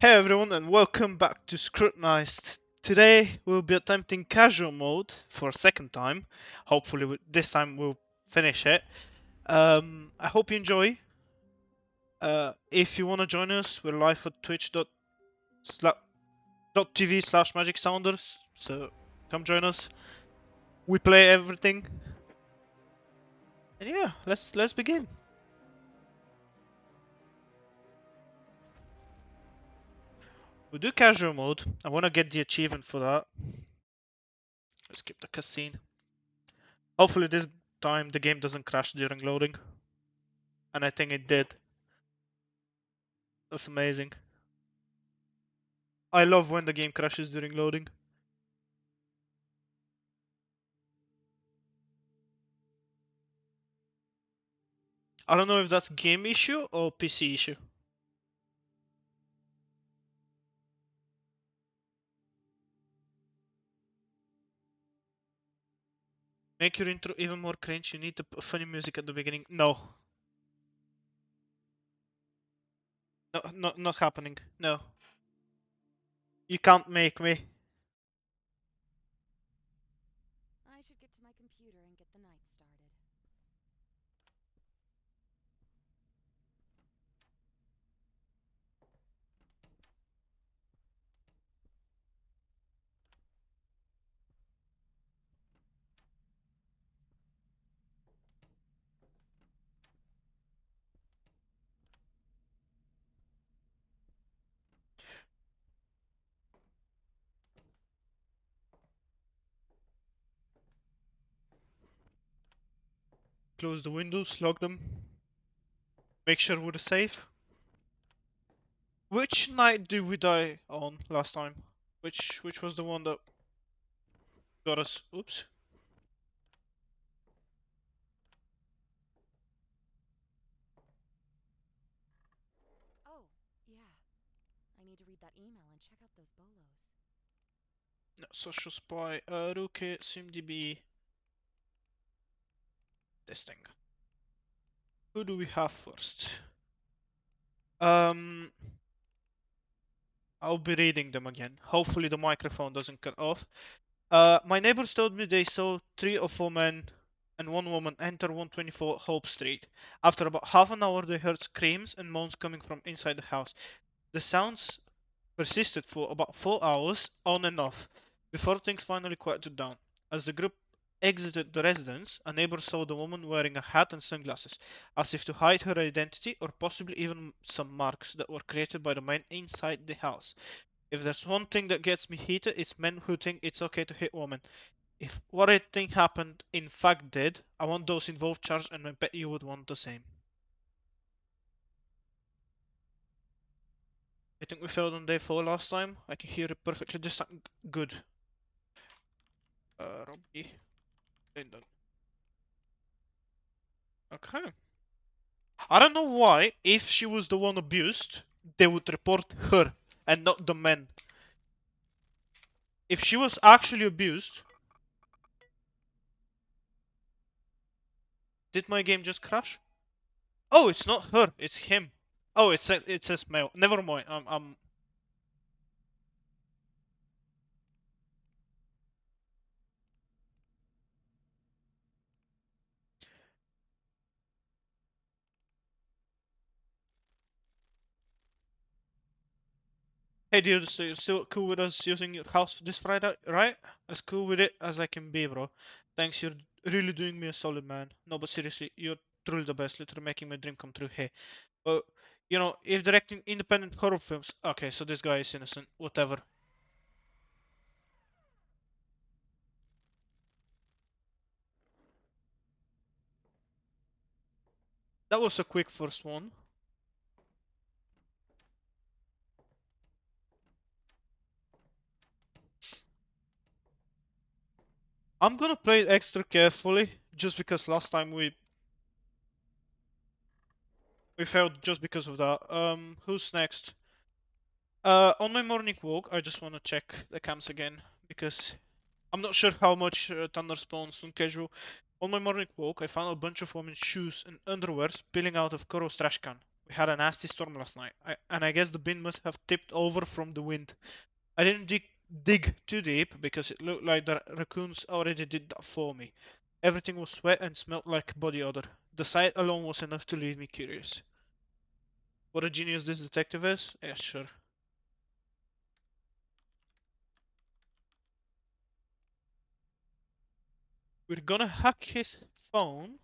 Hey everyone and welcome back to Scrutinized. Today we'll be attempting casual mode for a second time. Hopefully this time we'll finish it. I hope you enjoy. If you want to join us, we're live at twitch.tv/magic sounders. So come join us. We play everything. And yeah, let's begin. We'll do casual mode. I want to get the achievement for that. Let's skip the cutscene. Hopefully this time the game doesn't crash during loading. And I think it did. That's amazing. I love when the game crashes during loading. I don't know if that's game issue or PC issue. Make your intro even more cringe. You need to put funny music at the beginning. No. No, not happening. No. You can't make me. I should get to my computer and get the night started. Close the windows, lock them. Make sure we're safe. Which night did we die on last time? Which was the one that got us? Oops. Oh, yeah. I need to read that email and check out those bolos. No, social spy. Rookie, SimDB. This thing. Who do we have first? I'll be reading them again. Hopefully the microphone doesn't cut off. My neighbors told me they saw 3 or 4 men and 1 woman enter 124 Hope Street. After about half an hour, they heard screams and moans coming from inside the house. The sounds persisted for about 4 hours, on and off, before things finally quieted down. As the group exited the residence, a neighbor saw the woman wearing a hat and sunglasses, as if to hide her identity or possibly even some marks that were created by the men inside the house. If there's one thing that gets me heated, it's men who think it's okay to hit women. If what I think happened in fact did, I want those involved charged, and I bet you would want the same. I think we failed on day 4 last time. I can hear it perfectly this time. Good. Robbie. Lyndon. Okay. I don't know why, if she was the one abused, they would report her and not the men. If she was actually abused... Did my game just crash? Oh, it's not her, it's him. Oh, it says male. Never mind. Hey dude, so you're still cool with us using your house this Friday, right? As cool with it as I can be, bro. Thanks, you're really doing me a solid, man. No, but seriously, you're truly the best, literally making my dream come true. Hey, but you know, if directing independent horror films, okay, so this guy is innocent, whatever. That was a quick first one. I'm gonna play it extra carefully, just because last time we failed just because of that. Who's next? On my morning walk, I just wanna check the cams again, because I'm not sure how much Thunder spawns on casual. On my morning walk, I found a bunch of women's shoes and underwear spilling out of Koro's trash can. We had a nasty storm last night, and I guess the bin must have tipped over from the wind. I didn't dig too deep because it looked like the raccoons already did that for me. Everything was wet and smelled like body odor. The sight alone was enough to leave me curious. What a genius this detective is? Yeah, sure. We're gonna hack his phone.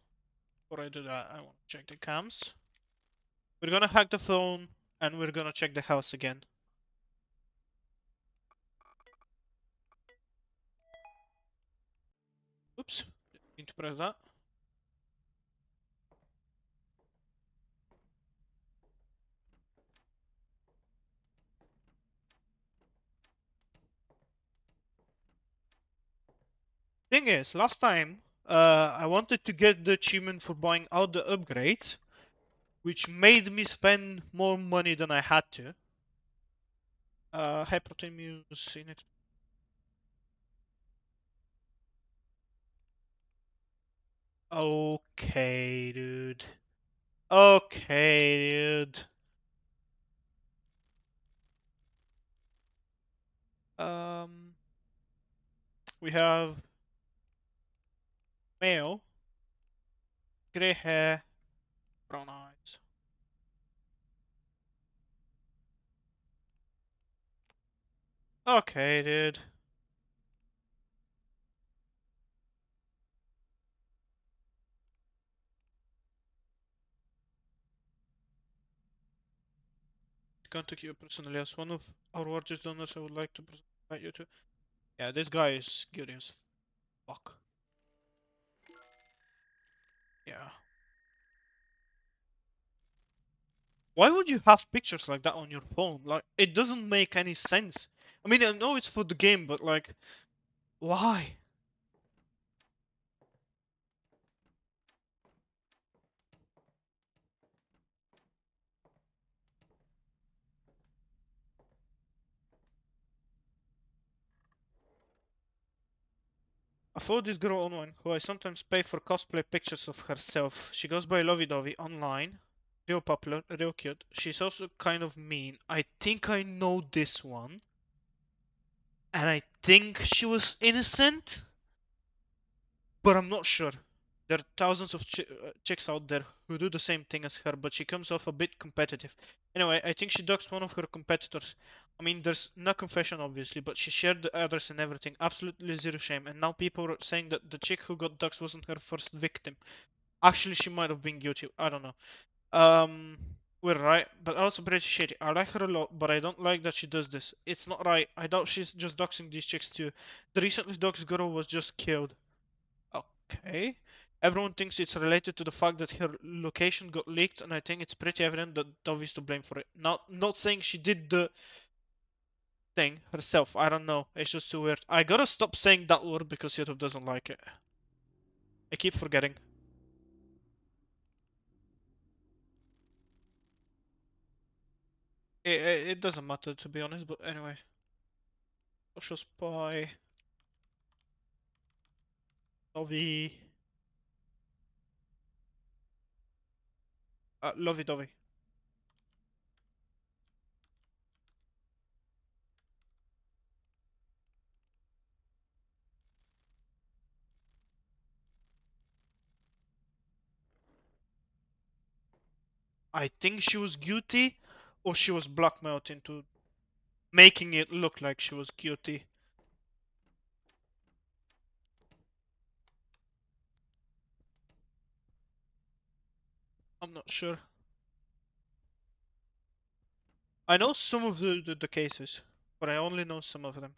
Before I do that, I want to check the cams. We're gonna hack the phone and we're gonna check the house again. Oops, didn't mean to press that. Thing is, last time I wanted to get the achievement for buying out the upgrades, which made me spend more money than I had to. Hypotenuse in Okay, dude. Okay, dude. Um, we have male, gray hair, brown eyes. Okay, dude. Contact you personally as one of our largest donors. I would like to invite you to. Yeah, this guy is good as fuck. Yeah. Why would you have pictures like that on your phone? Like, it doesn't make any sense. I mean, I know it's for the game, but like, why? I follow this girl online who I sometimes pay for cosplay pictures of herself. She goes by Lovey Dovey online. Real popular, real cute. She's also kind of mean. I think I know this one. And I think she was innocent, but I'm not sure. There are thousands of chicks out there who do the same thing as her, but she comes off a bit competitive. Anyway, I think she doxed one of her competitors. I mean, there's no confession, obviously, but she shared the address and everything. Absolutely zero shame. And now people are saying that the chick who got doxed wasn't her first victim. Actually, she might have been guilty. I don't know. Um, we're right, but also pretty shady. I like her a lot, but I don't like that she does this. It's not right. I doubt she's just doxing these chicks too. The recently doxed girl was just killed. Okay. Everyone thinks it's related to the fact that her location got leaked, and I think it's pretty evident that Dove is to blame for it. Not saying she did the thing herself. I don't know. It's just too weird. I gotta stop saying that word because YouTube doesn't like it. I keep forgetting. It doesn't matter to be honest, but anyway. Social spy, Dovey, Lovey Dovey. I think she was guilty, or she was blackmailed into making it look like she was guilty. I'm not sure. I know some of the cases, but I only know some of them.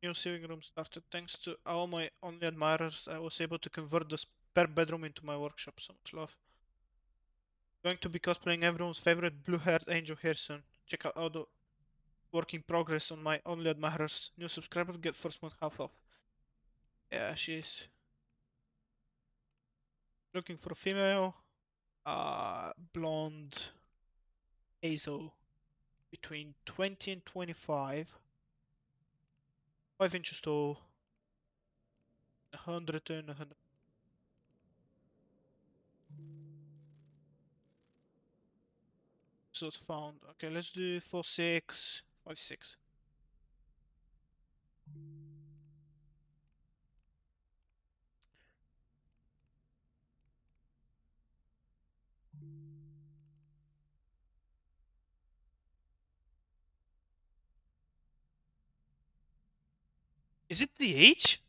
New sewing room started. Thanks to all my only admirers, I was able to convert the spare bedroom into my workshop. So much love. Going to be cosplaying everyone's favorite blue-haired angel here soon. Check out all the work in progress on my only admirers. New subscribers get first month half off. Yeah, she's looking for a female. Blonde, hazel, between 20 and 25. 5 inches tall. 110, 100. So it's found. Okay, let's do 4, 6, 5, 6. Is it the age?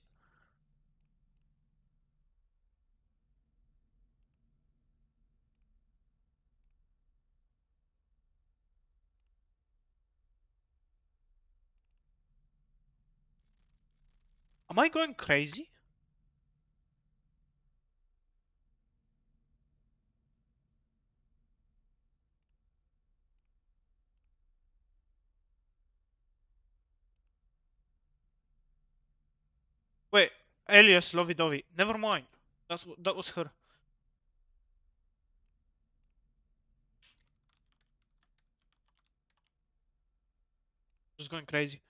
Am I going crazy? Wait, alias Lovey Dovey. Never mind. That was her. Just going crazy.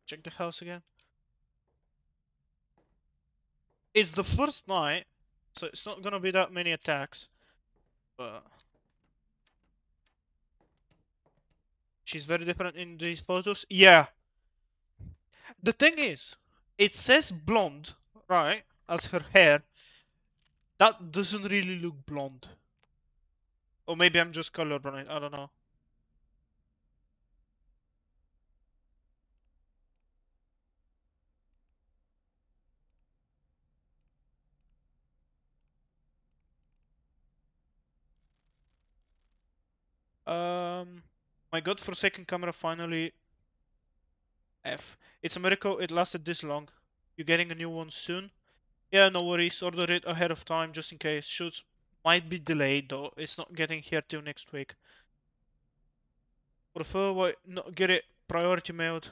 Check the house again. It's the first night, so it's not gonna be that many attacks. But she's very different in these photos. Yeah. The thing is, it says blonde, right, as her hair. That doesn't really look blonde. Or maybe I'm just colorblind. I don't know. My godforsaken camera finally F. It's a miracle it lasted this long. You getting a new one soon? Yeah, no worries. Order it ahead of time just in case. Shoots might be delayed though. It's not getting here till next week. Prefer why not get it priority mailed.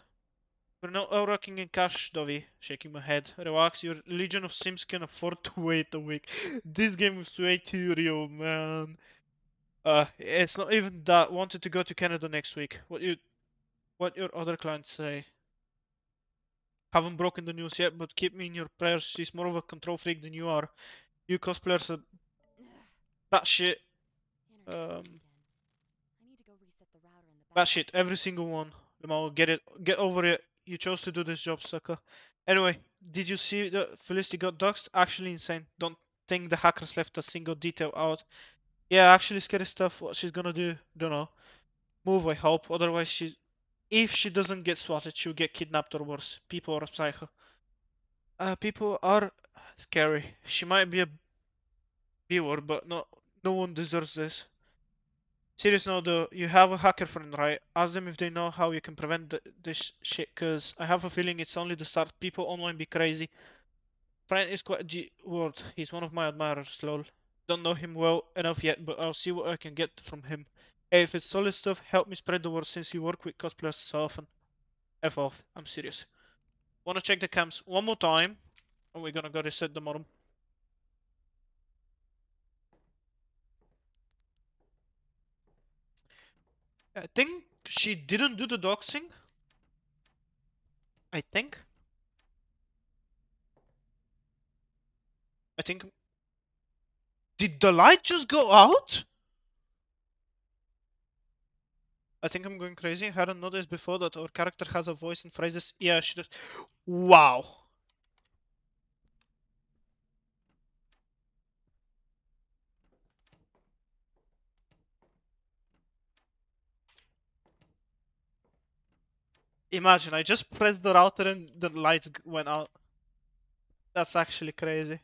We're not rocking in cash, Dovey. Shaking my head. Relax, your Legion of Sims can afford to wait a week. This game is way too real, man. It's not even that. Wanted to go to Canada next week. What your other clients say? Haven't broken the news yet, but keep me in your prayers. She's more of a control freak than you are. You cosplayers are that shit. Internet Um, down again. I need to go reset the router in the that back. shit. Every single one. Lamau, get it. Get over it. You chose to do this job, sucker. Anyway, did you see that Felicity got doxxed? Actually insane. Don't think the hackers left a single detail out. Yeah, actually scary stuff. What she's gonna do? Don't know. Move, I hope. Otherwise, if she doesn't get swatted, she'll get kidnapped or worse. People are psycho. People are scary. She might be a viewer, but no one deserves this. Serious note though, you have a hacker friend, right? Ask them if they know how you can prevent this shit, cause I have a feeling it's only the start. People online be crazy. Friend is quite a G word. He's one of my admirers, lol. Don't know him well enough yet, but I'll see what I can get from him. Hey, if it's solid stuff, help me spread the word since you work with cosplayers so often. F off, I'm serious. Wanna check the cams one more time, and we're gonna go reset the modem. I think she didn't do the doxing. I think. I think. Did the light just go out? I think I'm going crazy. I hadn't noticed before that our character has a voice and phrases. Yeah, she does. Wow. Imagine, I just pressed the router and the lights went out. That's actually crazy.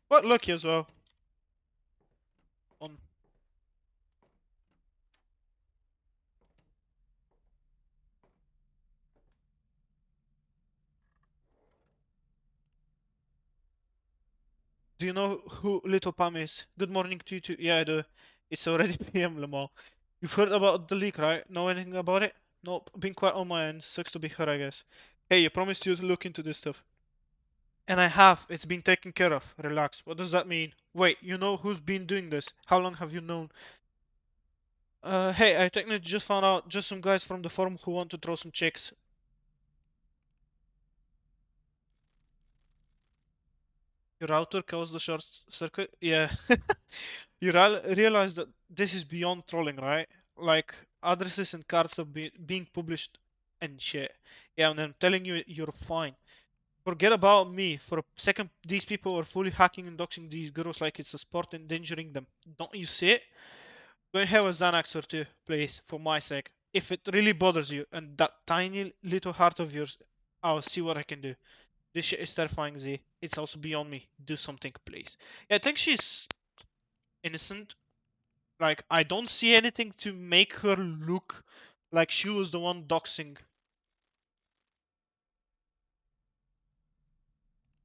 But lucky as well. On. Do you know who Little Pam is? Good morning to you too. Yeah, I do. It's already PM, Lamar. You've heard about the leak, right? Know anything about it? Nope. Been quiet on my end. Sucks to be her, I guess. Hey, you promised you to look into this stuff. And I have. It's been taken care of. Relax. What does that mean? Wait, you know who's been doing this? How long have you known? Hey, I technically just found out just some guys from the forum who want to throw some chicks. Your router caused the short circuit? Yeah. You realize that this is beyond trolling, right? Like, addresses and cards are being published and shit. Yeah, and I'm telling you, you're fine. Forget about me. For a second, these people are fully hacking and doxing these girls like it's a sport, endangering them. Don't you see it? Go and have a Xanax or two, please, for my sake. If it really bothers you and that tiny little heart of yours, I'll see what I can do. This shit is terrifying, Z. It's also beyond me. Do something, please. Yeah, I think she's innocent. Like, I don't see anything to make her look like she was the one doxing.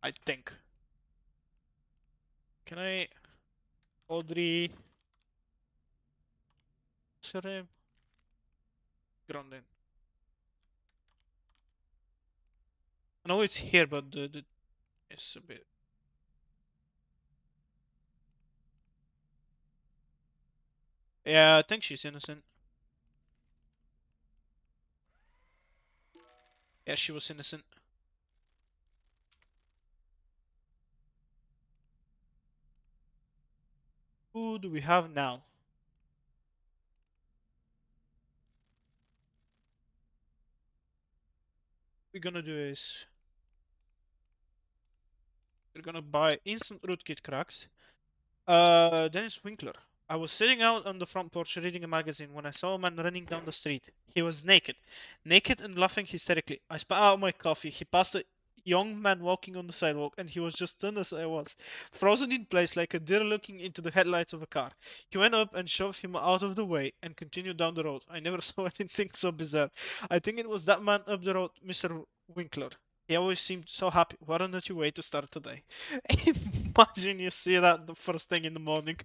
I think. Can I... Audrey... What's her name? Grandin. I know it's here, but it's a bit... Yeah, I think she's innocent. Yeah, she was innocent. Who do we have now? We're gonna do is... We're gonna buy instant rootkit cracks. Dennis Winkler. I was sitting out on the front porch reading a magazine when I saw a man running down the street. He was naked. Naked and laughing hysterically. I spat out my coffee. He passed a young man walking on the sidewalk and he was just stunned as I was. Frozen in place like a deer looking into the headlights of a car. He went up and shoved him out of the way and continued down the road. I never saw anything so bizarre. I think it was that man up the road, Mr. Winkler. He always seemed so happy. What a nutty way to start the day. Imagine you see that the first thing in the morning.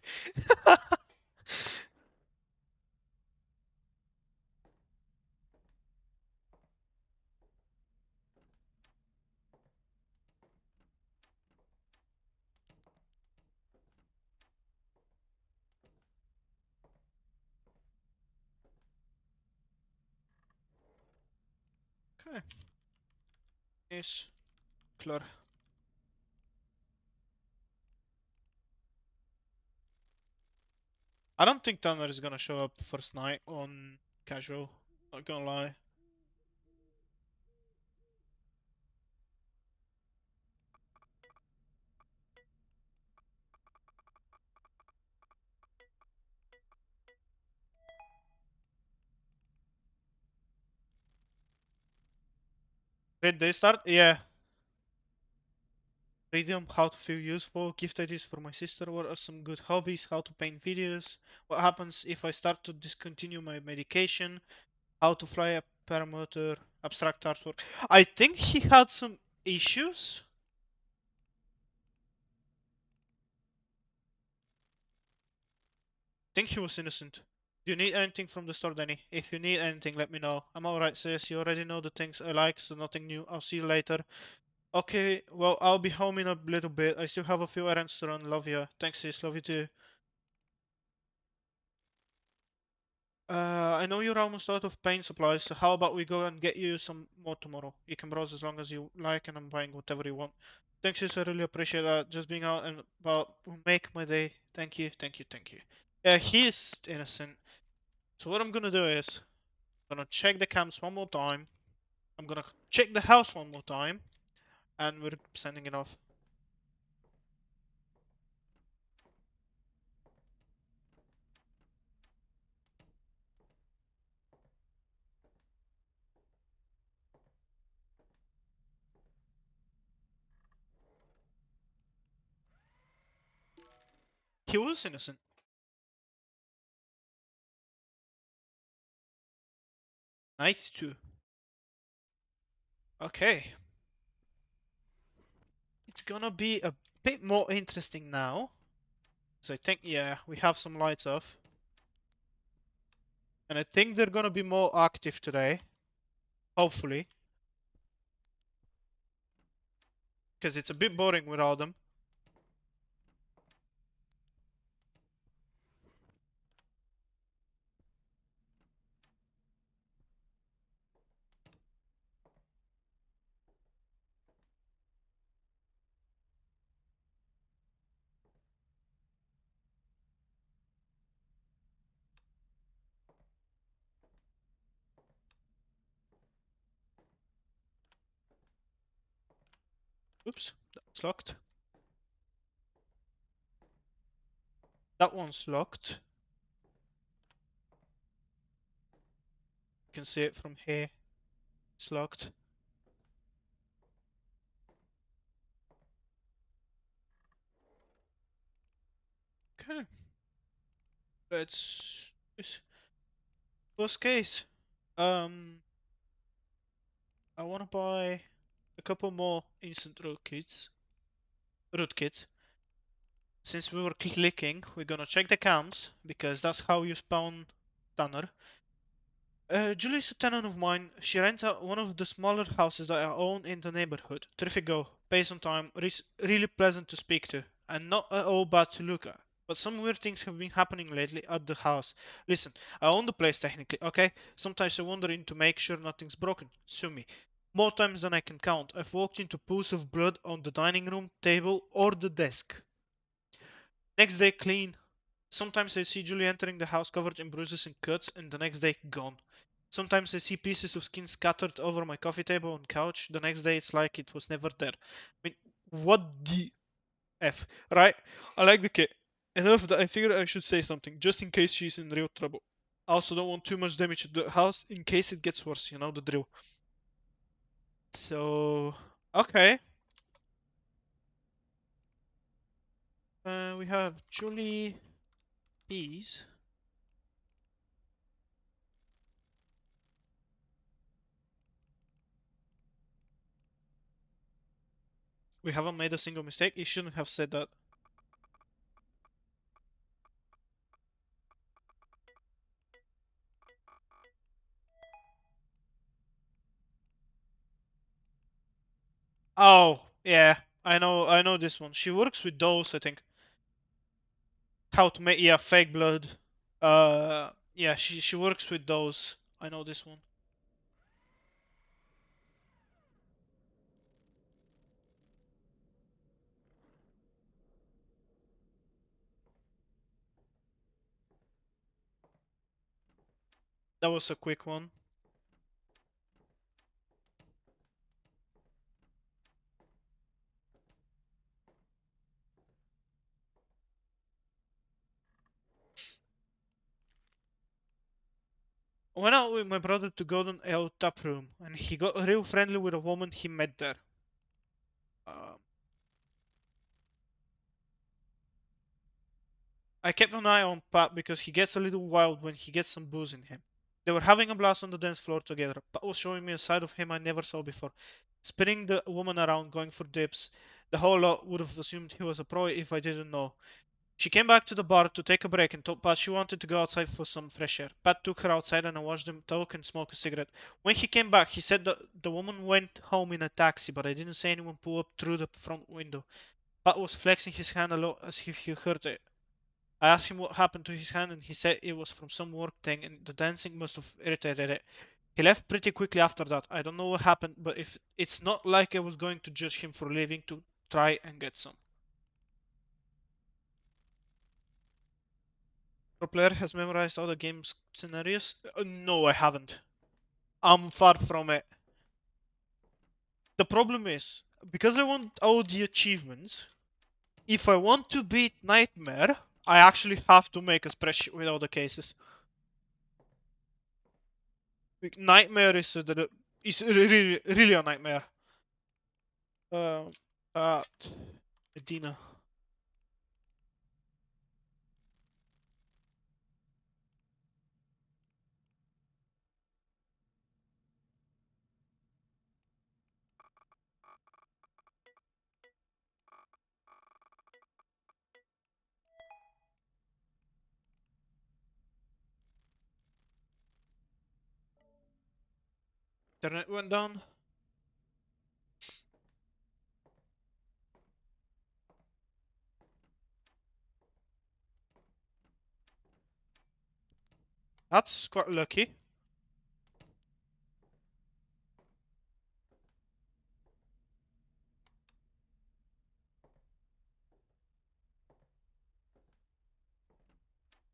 Okay, is clear. I don't think Tanner is gonna show up first night on casual. Not gonna lie. Great day start? Yeah. Radium, how to feel useful, gift ideas for my sister, what are some good hobbies, how to paint videos, what happens if I start to discontinue my medication, how to fly a paramotor, abstract artwork. I think he had some issues. I think he was innocent. Do you need anything from the store, Danny? If you need anything, let me know. I'm alright, sis. You already know the things I like, so nothing new. I'll see you later. Okay, well, I'll be home in a little bit. I still have a few errands to run. Love you. Thanks, sis. Love you too. I know you're almost out of paint supplies, so how about we go and get you some more tomorrow? You can browse as long as you like, and I'm buying whatever you want. Thanks, sis. I really appreciate that. Just being out and about will make my day. Thank you, thank you, thank you. Yeah, he is innocent. So what I'm gonna do is, I'm gonna check the cams one more time. I'm gonna check the house one more time, and we're sending it off. He was innocent. Nice too. Okay. It's gonna be a bit more interesting now. So I think, yeah, we have some lights off. And I think they're gonna be more active today. Hopefully. Because it's a bit boring without them. Oops, that's locked. That one's locked. You can see it from here. It's locked. Okay. Let's first case. Um, I wanna buy a couple more instant rootkits. Rootkits. Since we were clicking, we're gonna check the cams because that's how you spawn Tanner. Julie's a tenant of mine. She rents out one of the smaller houses that I own in the neighborhood. Terrific girl, pays on time, really pleasant to speak to, and not at all bad to look at. But some weird things have been happening lately at the house. Listen, I own the place technically, okay? Sometimes I wander in to make sure nothing's broken. Sue me. More times than I can count, I've walked into pools of blood on the dining room table or the desk. Next day, clean. Sometimes I see Julie entering the house covered in bruises and cuts, and the next day, gone. Sometimes I see pieces of skin scattered over my coffee table and couch. The next day, it's like it was never there. I mean, what the F? Right? I like the kid. Enough that I figured I should say something, just in case she's in real trouble. I also don't want too much damage to the house in case it gets worse, you know the drill. So, okay. We have Julie Peas. We haven't made a single mistake. You shouldn't have said that. Oh, yeah. I know this one. She works with those, I think. How to make, yeah, fake blood. Yeah, she works with those. I know this one. That was a quick one. Went out with my brother to Golden Ale tap room, and he got real friendly with a woman he met there. Uh, I kept an eye on Pat because he gets a little wild when he gets some booze in him. They were having a blast on the dance floor together. Pat was showing me a side of him I never saw before, spinning the woman around, going for dips. The whole lot would have assumed he was a pro if I didn't know. She came back to the bar to take a break and told Pat she wanted to go outside for some fresh air. Pat took her outside and I watched them talk and smoke a cigarette. When he came back, he said that the woman went home in a taxi, but I didn't see anyone pull up through the front window. Pat was flexing his hand a lot as if he hurt it. I asked him what happened to his hand and he said it was from some work thing and the dancing must have irritated it. He left pretty quickly after that. I don't know what happened, but if it's not like I was going to judge him for leaving to try and get some. Pro player has memorized all the game's scenarios? No, I haven't. I'm far from it. The problem is, because I want all the achievements, if I want to beat Nightmare, I actually have to make a spreadsheet with all the cases. Nightmare is really a nightmare. At Medina. Internet went down. That's quite lucky.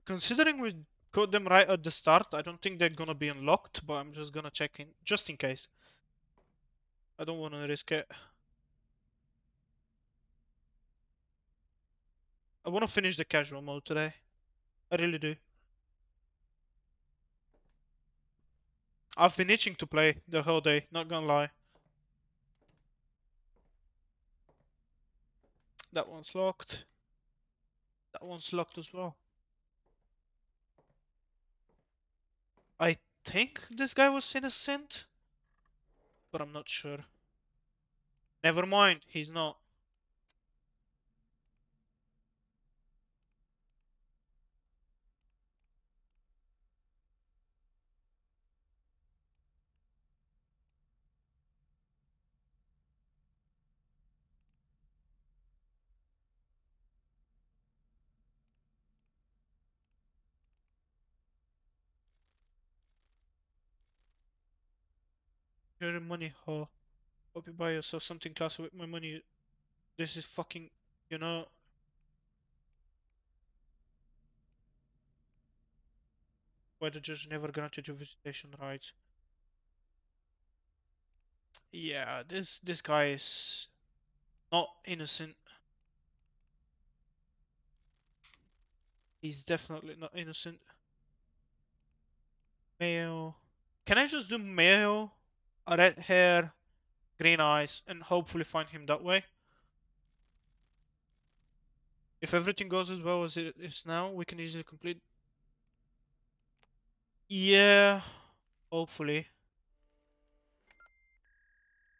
Considering we caught them right at the start, I don't think they're gonna be unlocked, but I'm just gonna check in just in case. I don't wanna risk it. I wanna finish the casual mode today. I really do. I've been itching to play the whole day, not gonna lie. That one's locked. That one's locked as well. I think this guy was innocent, but I'm not sure. Never mind, he's not. Your money, huh? Hope you buy yourself something classy with my money. This is fucking, you know. Why the judge never granted you visitation rights. Yeah, this guy is not innocent. He's definitely not innocent. Male. Can I just do male, red hair, green eyes, and hopefully find him that way? If everything goes as well as it is now, we can easily complete. Yeah, hopefully.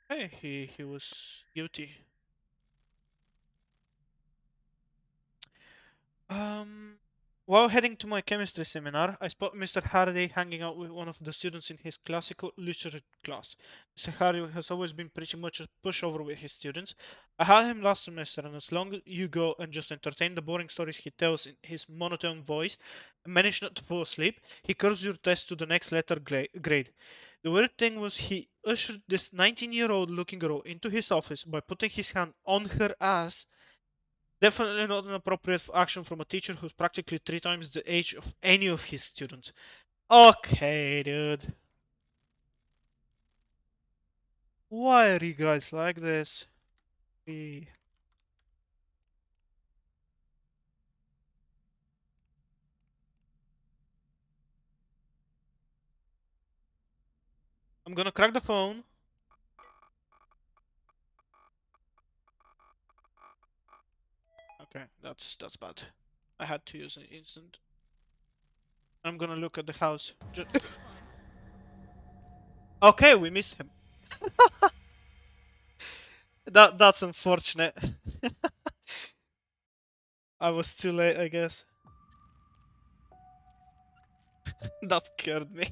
Hey, he was guilty. Um, while heading to my chemistry seminar, I spot Mr. Hardy hanging out with one of the students in his classical literature class. Mr. Hardy has always been pretty much a pushover with his students. I had him last semester, and as long as you go and just entertain the boring stories he tells in his monotone voice and manage not to fall asleep, he curves your test to the next letter grade. The weird thing was he ushered this 19-year-old looking girl into his office by putting his hand on her ass. Definitely not an appropriate action from a teacher who's practically 3 times the age of any of his students. Okay, dude. Why are you guys like this? I'm gonna crack the phone. Okay, that's bad. I had to use an instant. I'm gonna look at the house. Okay, we missed him. That's unfortunate. I was too late, I guess. That scared me.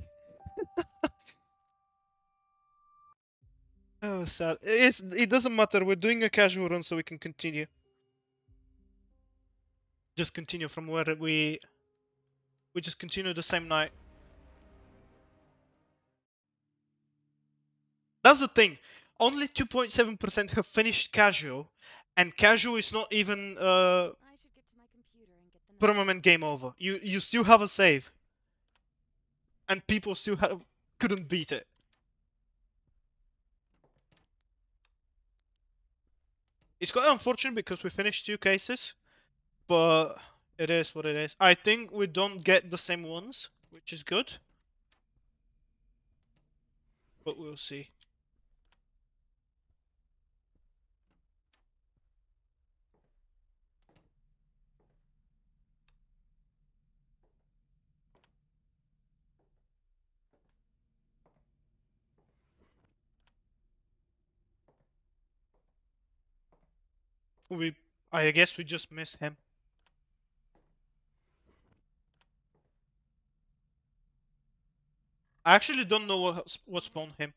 Oh, sad. It doesn't matter. We're doing a casual run, so we can continue. Just continue from where we just continue the same night. That's the thing. Only 2.7% have finished casual, and casual is not even I should get to my computer and get the notes. permanent game over. You still have a save, and people still couldn't beat it. It's quite unfortunate because we finished 2 cases, but it is what it is. I think we don't get the same ones, which is good, but we'll see. We, I guess we just miss him. I actually don't know what spawned him.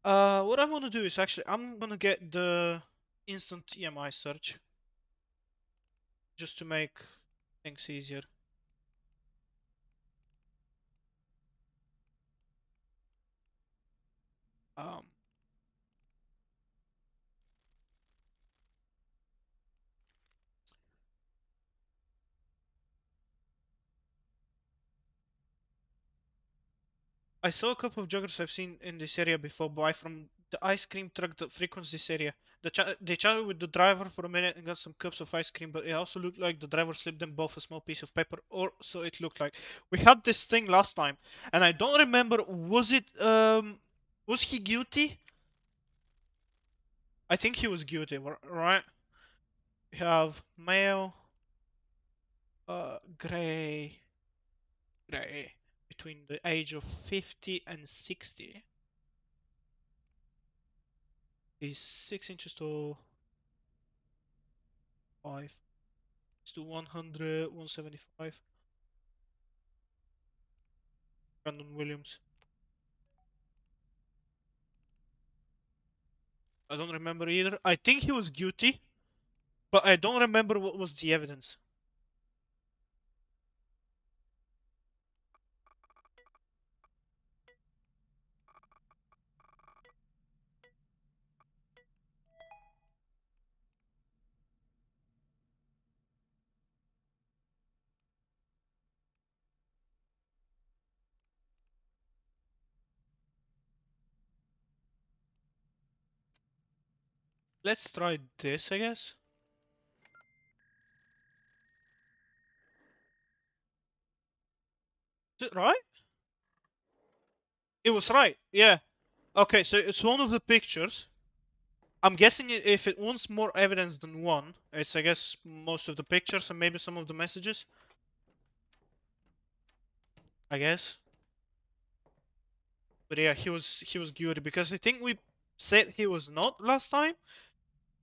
What I want to do is actually I'm gonna get the instant EMI search just to make things easier. Um, I saw a couple of joggers I've seen in this area before buy from the ice cream truck that frequents this area. They chatted with the driver for a minute and got some cups of ice cream, but it also looked like the driver slipped them both a small piece of paper, or so it looked like. We had this thing last time, and I don't remember, was he guilty? I think he was guilty, right? We have male, gray, between the age of 50 and 60. He's 6 inches tall, 5 to 100, 175. Brandon Williams. I don't remember either. I think he was guilty, but I don't remember what was the evidence. Let's try this, I guess. Is it right? It was right. Yeah. Okay, so it's one of the pictures. I'm guessing if it wants more evidence than one, it's I guess most of the pictures and maybe some of the messages. I guess. But yeah, he was guilty because I think we said he was not last time.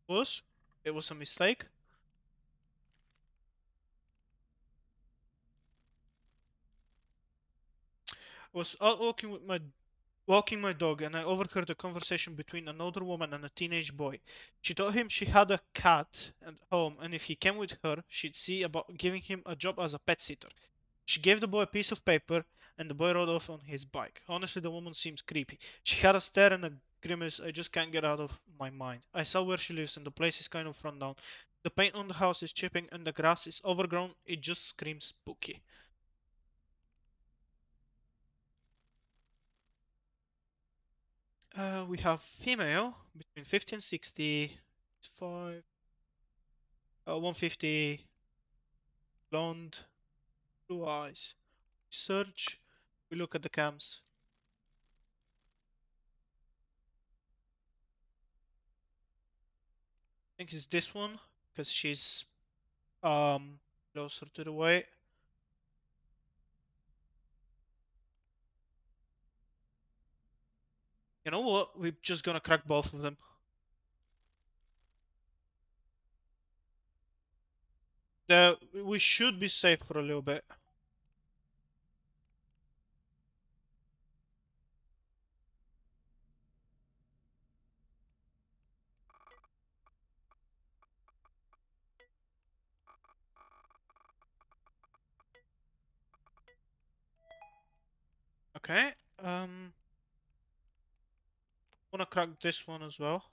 Was it was a mistake? Was out walking my dog and I overheard a conversation between an older woman and a teenage boy. She told him she had a cat at home and if he came with her, she'd see about giving him a job as a pet sitter. She gave the boy a piece of paper and the boy rode off on his bike. Honestly, the woman seems creepy. She had a stare and a grimace I just can't get out of my mind. I saw where she lives and the place is kind of run down. The paint on the house is chipping and the grass is overgrown. It just screams spooky. We have female between 50 and 60. 5, 150, blonde, blue eyes. Search. We look at the cams. I think it's this one because she's closer to the way. You know what? We're just gonna crack both of them. We should be safe for a little bit. Okay. Wanna crack this one as well.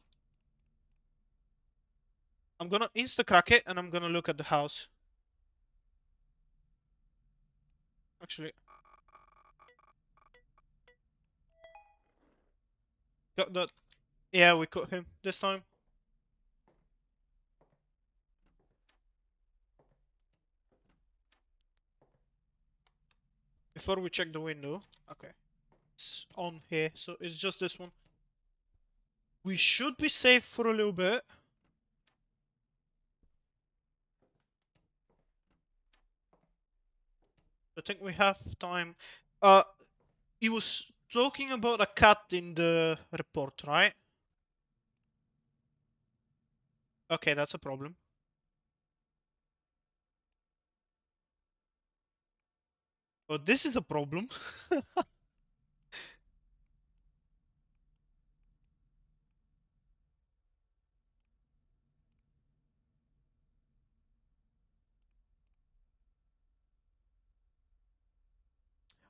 I'm gonna insta crack it and I'm gonna look at the house. Actually, got that. Yeah, we caught him this time. Before we check the window. Okay. It's on here, so it's just this one. We should be safe for a little bit. I think we have time. He was talking about a cat in the report, right? Okay, that's a problem. But this is a problem.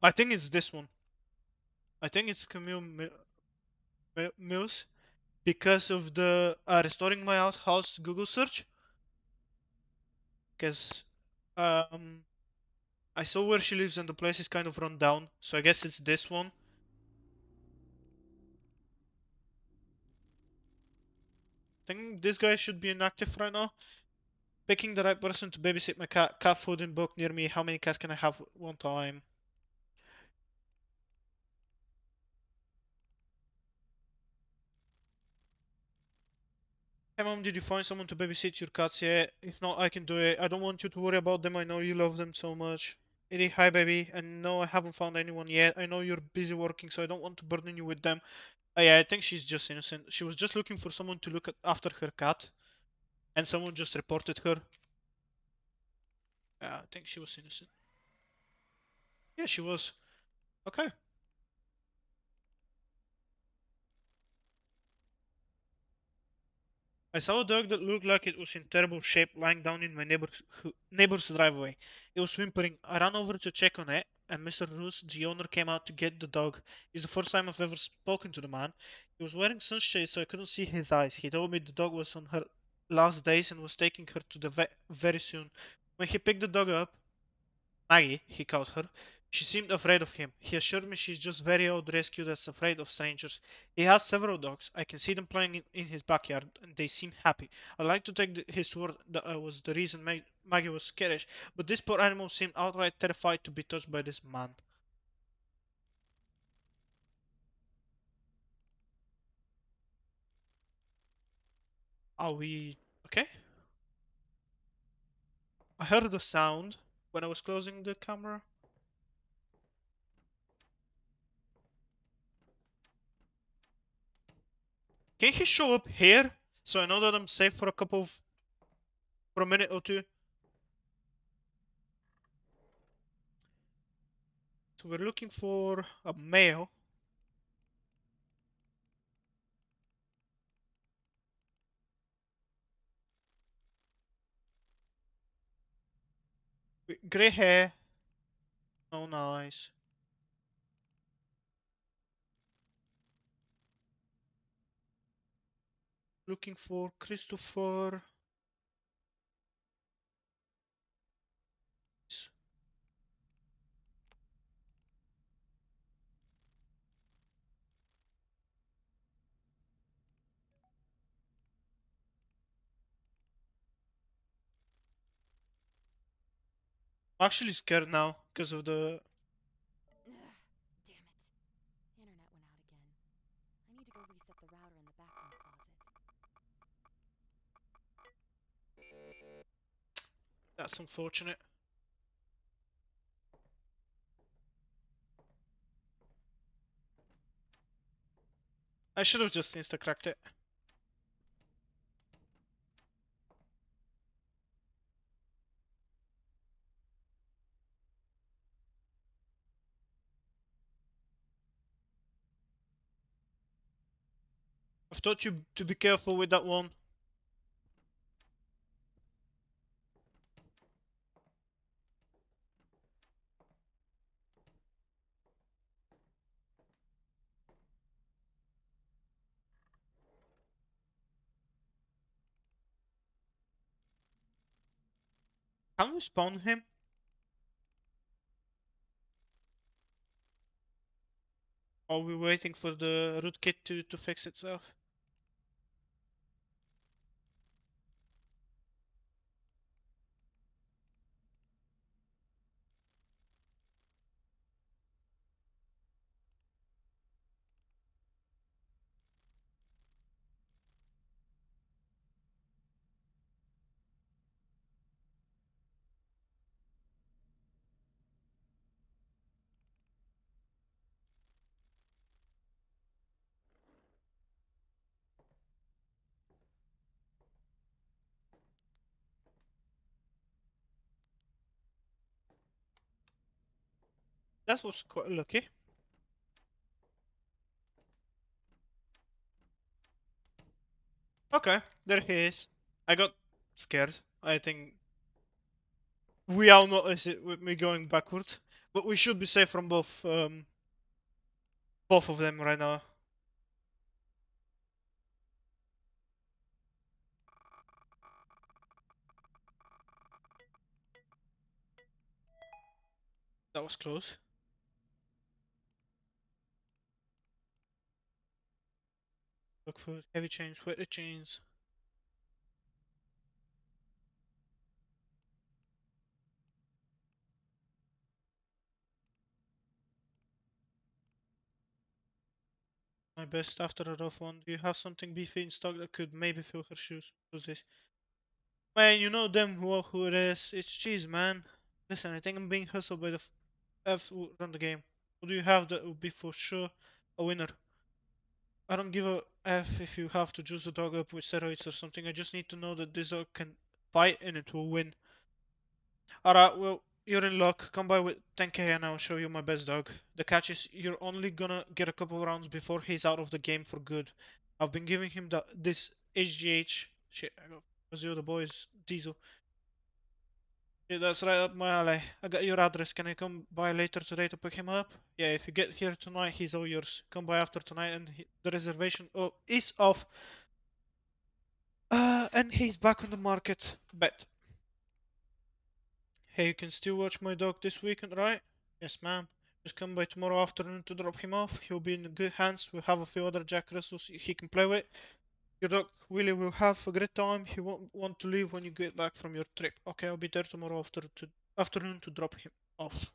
I think it's this one. I think it's Mills because of the restoring my outhouse Google search. Because um, I saw where she lives and the place is kind of run down. So I guess it's this one. I think this guy should be inactive right now. Picking the right person to babysit my cat. Cat food in book near me. How many cats can I have at one time? Hey mom, did you find someone to babysit your cats yet? If not, I can do it. I don't want you to worry about them. I know you love them so much. Eddie, hi baby. And no, I haven't found anyone yet. I know you're busy working, so I don't want to burden you with them. Yeah, I think she's just innocent. She was just looking for someone to look after her cat, and someone just reported her. Yeah, I think she was innocent. Yeah, she was. Okay. I saw a dog that looked like it was in terrible shape lying down in my neighbor's driveway. It was whimpering. I ran over to check on it, and Mr. Roos, the owner, came out to get the dog. It's the first time I've ever spoken to the man. He was wearing sunshade, so I couldn't see his eyes. He told me the dog was on her last days and was taking her to the vet very soon. When he picked the dog up, Maggie, he called her. She seemed afraid of him. He assured me she's just very old rescue that's afraid of strangers. He has several dogs. I can see them playing in his backyard, and they seem happy. I'd like to take his word that was the reason Maggie was skittish, but this poor animal seemed outright terrified to be touched by this man. Are we okay? I heard the sound when I was closing the camera. Can he show up here so I know that I'm safe for for a minute or two? So we're looking for a male. With grey hair. Oh, nice. Looking for Christopher. I'm actually scared now because of the. Ugh, damn it. Internet went out again. I need to go reset the router in the bathroom closet. That's unfortunate. I should have just insta cracked it. I've taught you to be careful with that one. Can we spawn him? Or are we waiting for the rootkit to fix itself? That was quite lucky. Okay, there he is. I got scared. I think we all noticed it with me going backwards. But we should be safe from both of them right now. That was close. Look for heavy chains, sweaty chains. My best after a rough one. Do you have something beefy in stock that could maybe fill her shoes? Who's this? Man, you know them who it is. It's cheese, man. Listen, I think I'm being hustled by the F who run the game. What do you have that will be for sure a winner? I don't give a F if you have to juice the dog up with steroids or something. I just need to know that this dog can fight and it will win. Alright, well, you're in luck. Come by with 10k and I'll show you my best dog. The catch is you're only gonna get a couple of rounds before he's out of the game for good. I've been giving him this HGH. Shit, I got was the other boys, Diesel. Yeah, that's right up my alley. I got your address. Can I come by later today to pick him up? Yeah, if you get here tonight, he's all yours. Come by after tonight and the reservation is off. And he's back on the market. Bet. Hey, you can still watch my dog this weekend, right? Yes, ma'am. Just come by tomorrow afternoon to drop him off. He'll be in good hands. We'll have a few other Jack Russells he can play with. Your dog Willie will have a great time. He won't want to leave when you get back from your trip. Okay, I'll be there tomorrow afternoon to drop him off.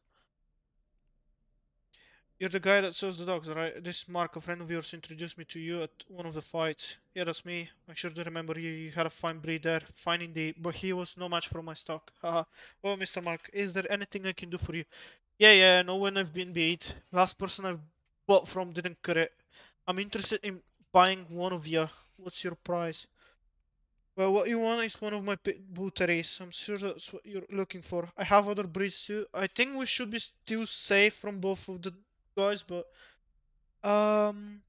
You're the guy that sells the dogs, right? This Mark, a friend of yours, introduced me to you at one of the fights. Yeah, that's me. I sure do remember you. You had a fine breed there. Fine indeed. But he was no match for my stock. Haha. Well, Mr. Mark, is there anything I can do for you? Yeah, no one I've been beat. Last person I've bought from didn't cut it. I'm interested in buying one of you. What's your price? Well, what you want is one of my pit bull terriers. I'm sure that's what you're looking for. I have other breeds too. I think we should be still safe from both of the guys, but um,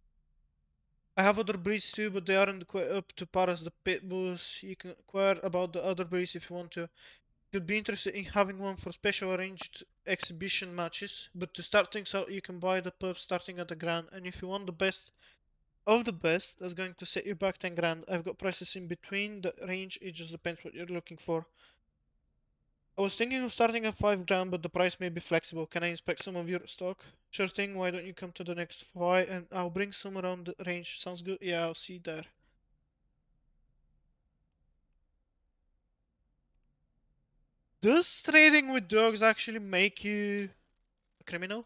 I have other breeds too, but they aren't quite up to par as the pit bulls. You can inquire about the other breeds if you want to. You'd be interested in having one for special arranged exhibition matches, but to start things out, you can buy the pup starting at a grand, and if you want the best of the best, that's going to set you back 10 grand. I've got prices in between the range, it just depends what you're looking for. I was thinking of starting at 5 grand, but the price may be flexible. Can I inspect some of your stock? Sure thing, why don't you come to the next fight and I'll bring some around the range. Sounds good? Yeah, I'll see you there. Does trading with dogs actually make you a criminal?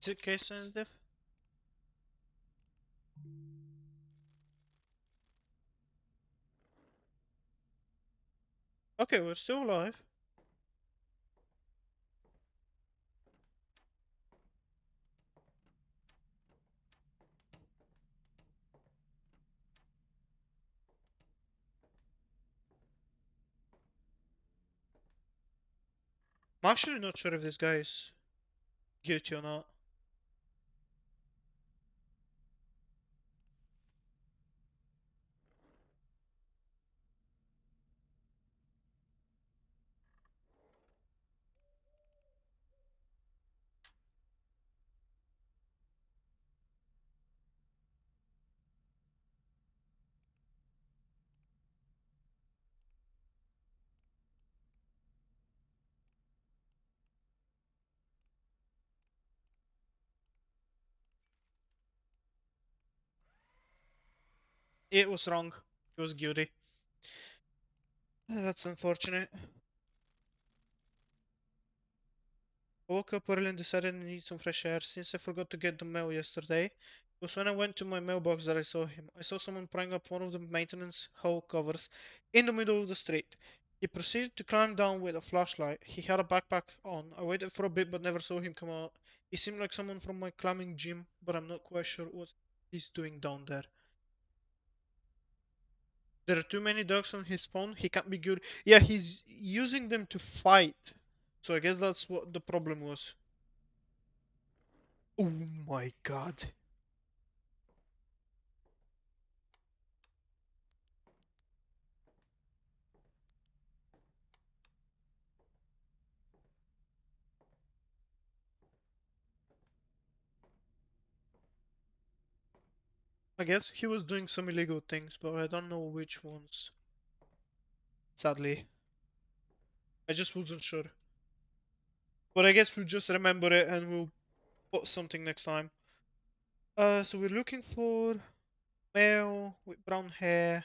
Is it case sensitive? Okay, we're still alive. I'm actually not sure if this guy is guilty or not. It was wrong. He was guilty. That's unfortunate. I woke up early and decided I need some fresh air since I forgot to get the mail yesterday. It was when I went to my mailbox that I saw him. I saw someone prying up one of the maintenance hall covers in the middle of the street. He proceeded to climb down with a flashlight. He had a backpack on. I waited for a bit but never saw him come out. He seemed like someone from my climbing gym, but I'm not quite sure what he's doing down there. There are too many dogs on his phone. He can't be good. Yeah, he's using them to fight. So I guess that's what the problem was. Oh my god. I guess he was doing some illegal things, but I don't know which ones. Sadly. I just wasn't sure. But I guess we'll just remember it and we'll put something next time. So we're looking for male with brown hair.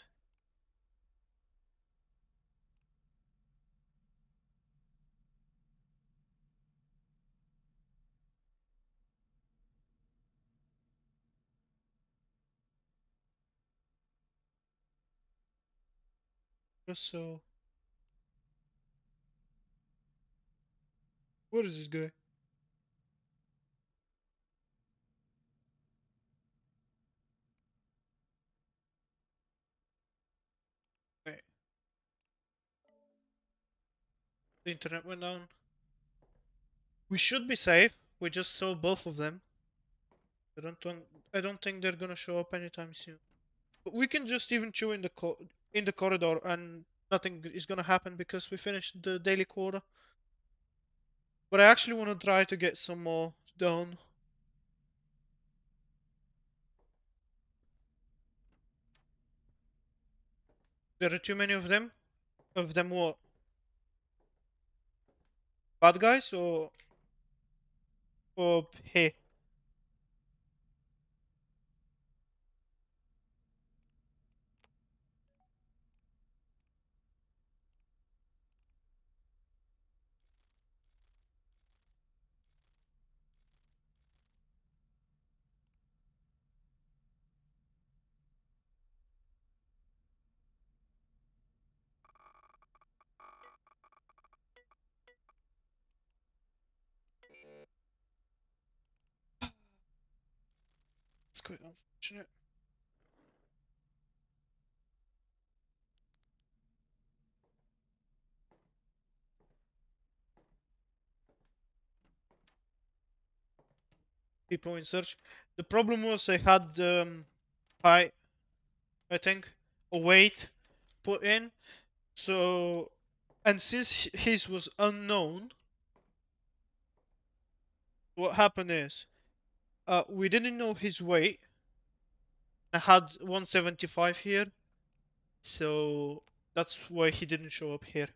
Just so. Where is this guy? Wait, the internet went down. We should be safe. We just saw both of them. I don't think they're gonna show up anytime soon. But we can just even chew in the in the corridor and nothing is gonna happen because we finished the daily quota. But I actually want to try to get some more done. There are too many of them. Of them what? Bad guys or hey? It's quite unfortunate. People in search. The problem was I had I I think a weight put in. So and since his was unknown, what happened is we didn't know his weight. I had 175 here, so that's why he didn't show up here.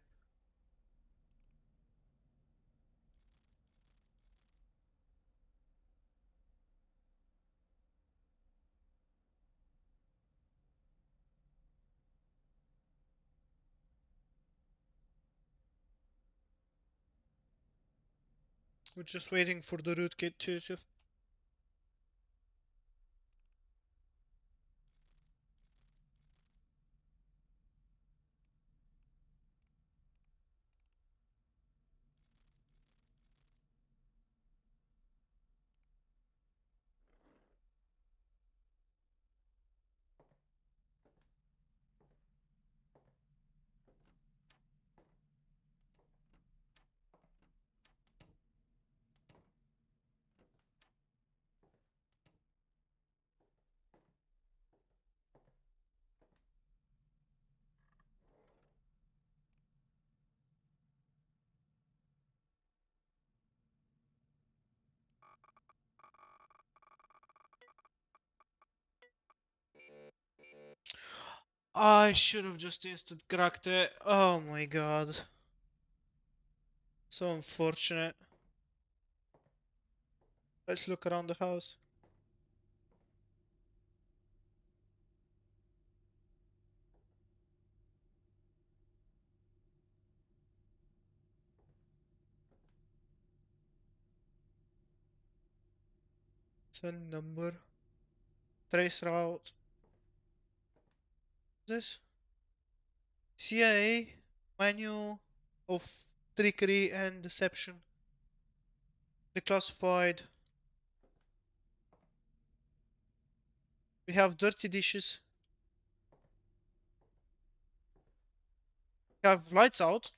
We're just waiting for the rootkit to. I should have just instant cracked it. Oh my god. So unfortunate. Let's look around the house. Send number. Trace route. This? CIA manual of trickery and deception. Declassified. We have dirty dishes. We have lights out.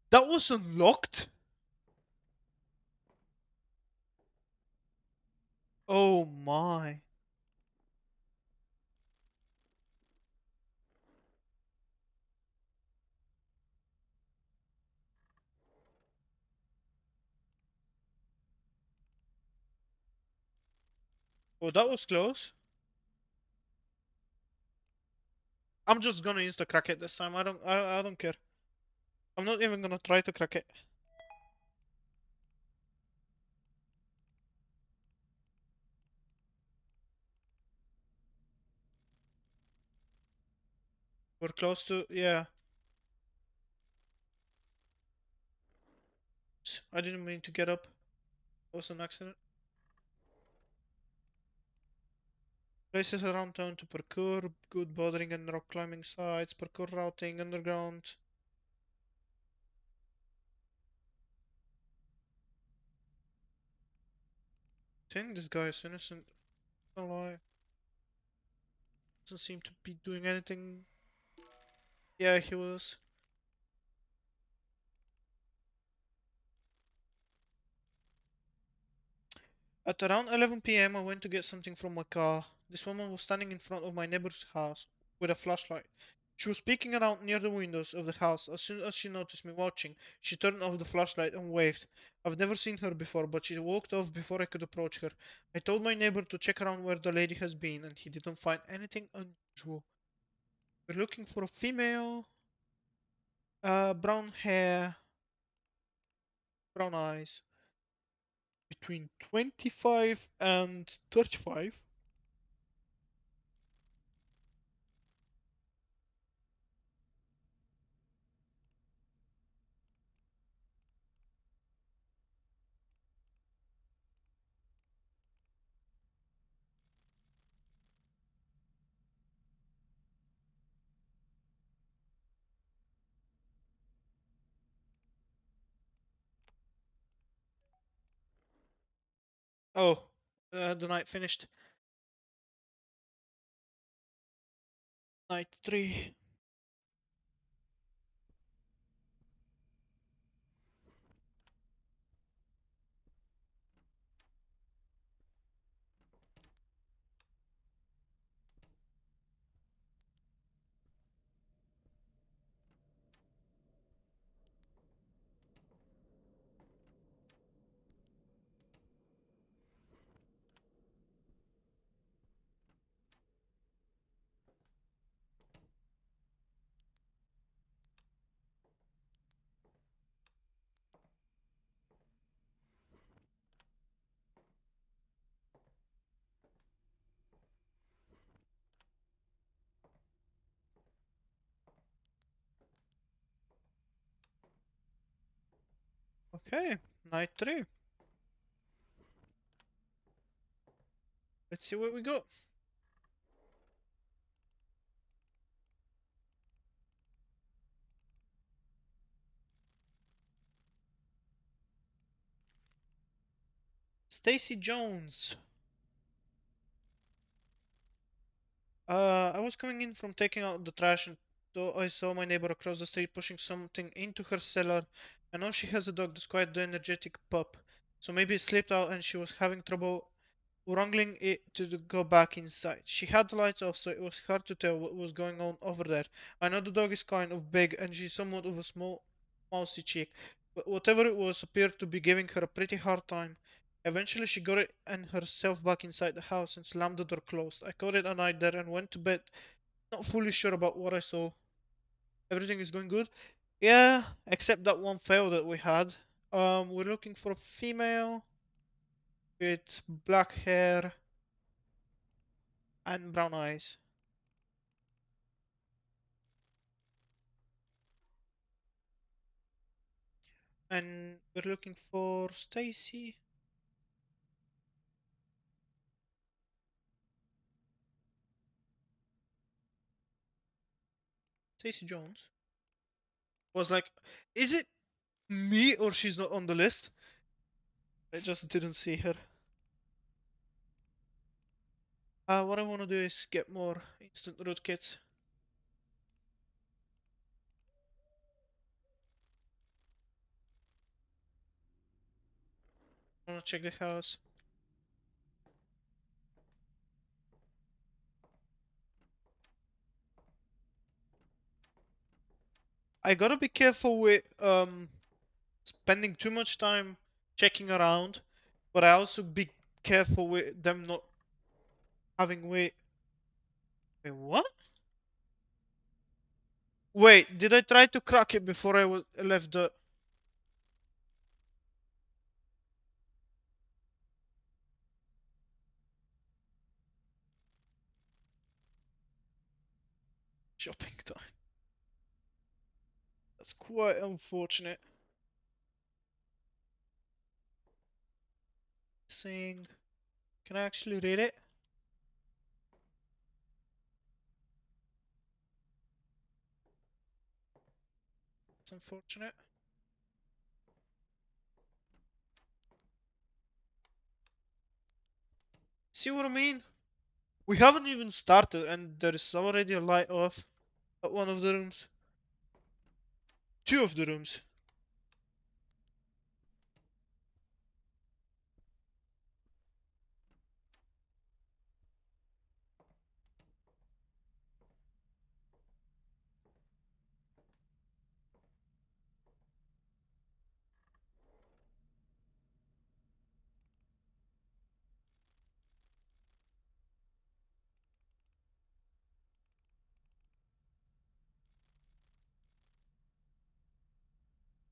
That was unlocked? Oh my. Oh, that was close. I'm just gonna insta crack it this time. I don't care. I'm not even gonna try to crack it. We're close to, yeah. I didn't mean to get up. It was an accident. Places around town to parkour, good bouldering and rock climbing sites, parkour routing, underground. I think this guy is innocent. Don't lie. Doesn't seem to be doing anything. Yeah, he was. At around 11 p.m., I went to get something from my car. This woman was standing in front of my neighbor's house with a flashlight. She was peeking around near the windows of the house. As soon as she noticed me watching, she turned off the flashlight and waved. I've never seen her before, but she walked off before I could approach her. I told my neighbor to check around where the lady has been, and he didn't find anything unusual. We're looking for a female, brown hair, brown eyes, between 25 and 35. Oh, the night finished. Night 3. Okay, night 3. Let's see where we go. Stacy Jones. I was coming in from taking out the trash and though I saw my neighbor across the street pushing something into her cellar. I know she has a dog that's quite the energetic pup, so maybe it slipped out and she was having trouble wrangling it to go back inside. She had the lights off, so it was hard to tell what was going on over there. I know the dog is kind of big and she's somewhat of a small, mousy chick, but whatever it was appeared to be giving her a pretty hard time. Eventually, she got it and herself back inside the house and slammed the door closed. I called it a night there and went to bed, not fully sure about what I saw. Everything is going good? Yeah, except that one fail that we had. We're looking for a female with black hair and brown eyes. And we're looking for Stacy. Stacy Jones. Was like, is it me or she's not on the list? I just didn't see her. What I want to do is get more instant root kits. I want to check the house. I gotta be careful with spending too much time checking around, but I also be careful with them not having wait. Wait, what? Wait, did I try to crack it before I left the shopping time? That's quite unfortunate. Saying, can I actually read it? It's unfortunate. See what I mean? We haven't even started and there is already a light off at one of the rooms. Two of the rooms.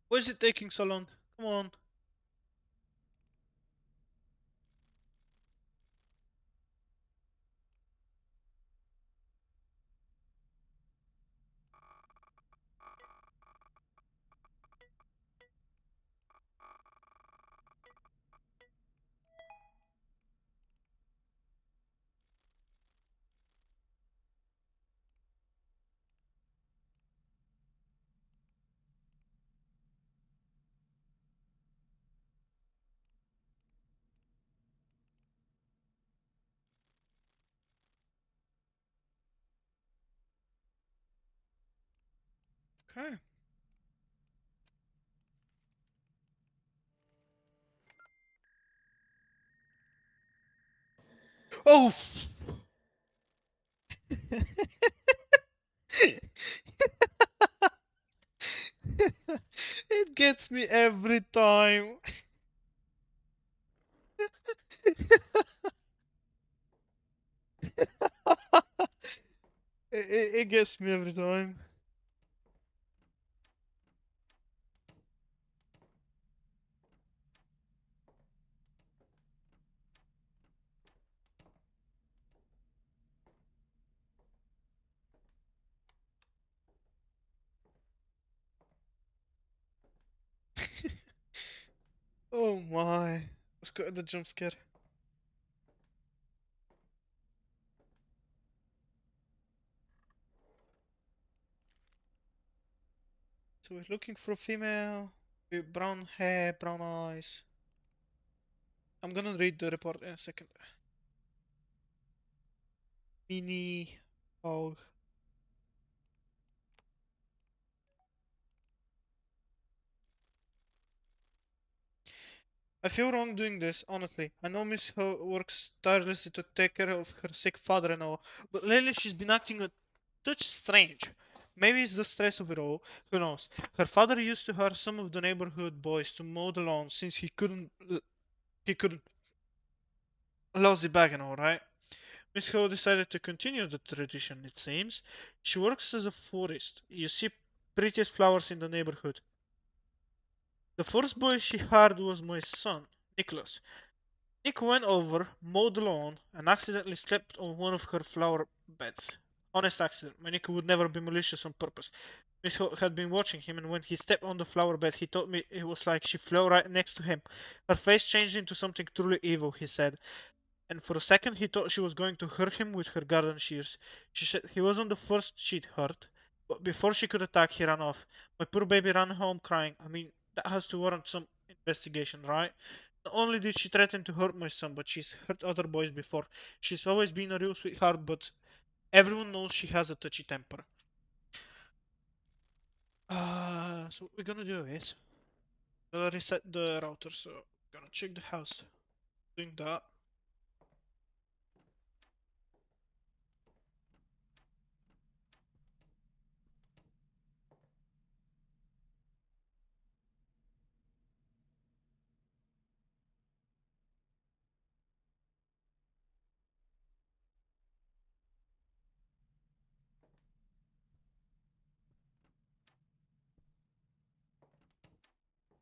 Why is it taking so long? Come on. Okay. Oh! It gets me every time. It gets me every time. Oh my. Let's go to the jump scare. So we're looking for a female with brown hair, brown eyes. I'm gonna read the report in a second. Mini. Oh. I feel wrong doing this, honestly. I know Miss Ho works tirelessly to take care of her sick father and all, but lately she's been acting a touch strange. Maybe it's the stress of it all. Who knows? Her father used to hire some of the neighborhood boys to mow the lawn since he couldn't lousy bag and all, right? Miss Ho decided to continue the tradition. It seems she works as a florist. You see prettiest flowers in the neighborhood. The first boy she had was my son, Nicholas. Nick went over, mowed the lawn, and accidentally stepped on one of her flower beds. Honest accident. My Nick would never be malicious on purpose. Miss Ho had been watching him, and when he stepped on the flower bed, he told me it was like she flew right next to him. Her face changed into something truly evil, he said, and for a second he thought she was going to hurt him with her garden shears. She said he wasn't the first she'd hurt, but before she could attack, he ran off. My poor baby ran home crying. I mean, that has to warrant some investigation, right? Not only did she threaten to hurt my son, but she's hurt other boys before. She's always been a real sweetheart, but everyone knows she has a touchy temper. So what we're gonna do is gonna reset the router, so we're gonna check the house. Doing that.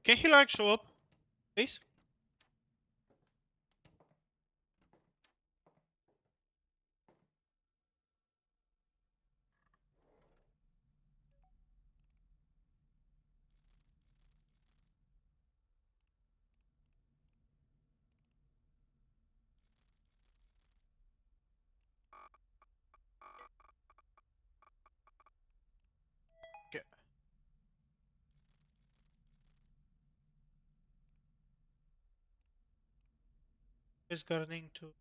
Can he like show up, please? Okay. Is gardening to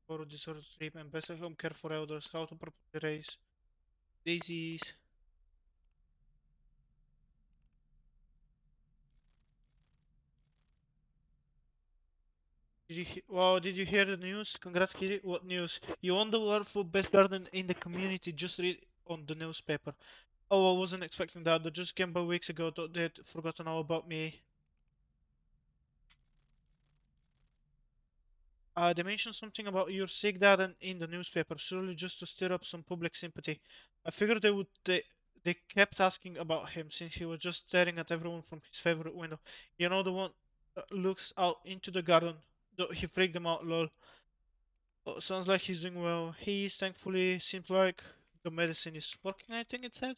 for disordered sleep and best home care for elders, how to properly raise daisies. Wow, did you hear the news? Congrats, Kiri. What news? You won the award for best garden in the community. Just read on the newspaper. Oh, I wasn't expecting that. They just came by weeks ago. Thought they'd forgotten all about me. They mentioned something about your sick dad in the newspaper, surely just to stir up some public sympathy. I figured they would. They kept asking about him since he was just staring at everyone from his favorite window. You know, the one that looks out into the garden. He freaked them out, lol. Oh, sounds like he's doing well. He is, thankfully. Seems like the medicine is working, I think it said.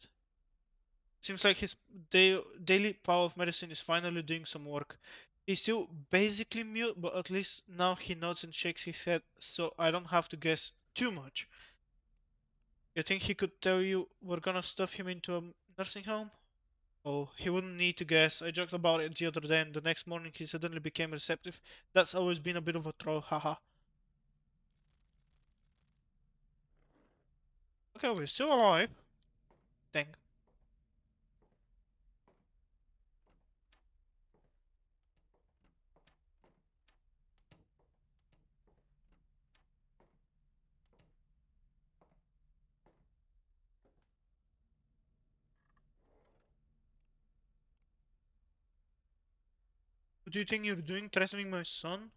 Seems like his daily power of medicine is finally doing some work. He's still basically mute, but at least now he nods and shakes his head, so I don't have to guess too much. You think he could tell you we're gonna stuff him into a nursing home? Oh, he wouldn't need to guess. I joked about it the other day, and the next morning he suddenly became receptive. That's always been a bit of a troll, haha. Okay, we're still alive. Dang. What do you think you're doing, threatening my son?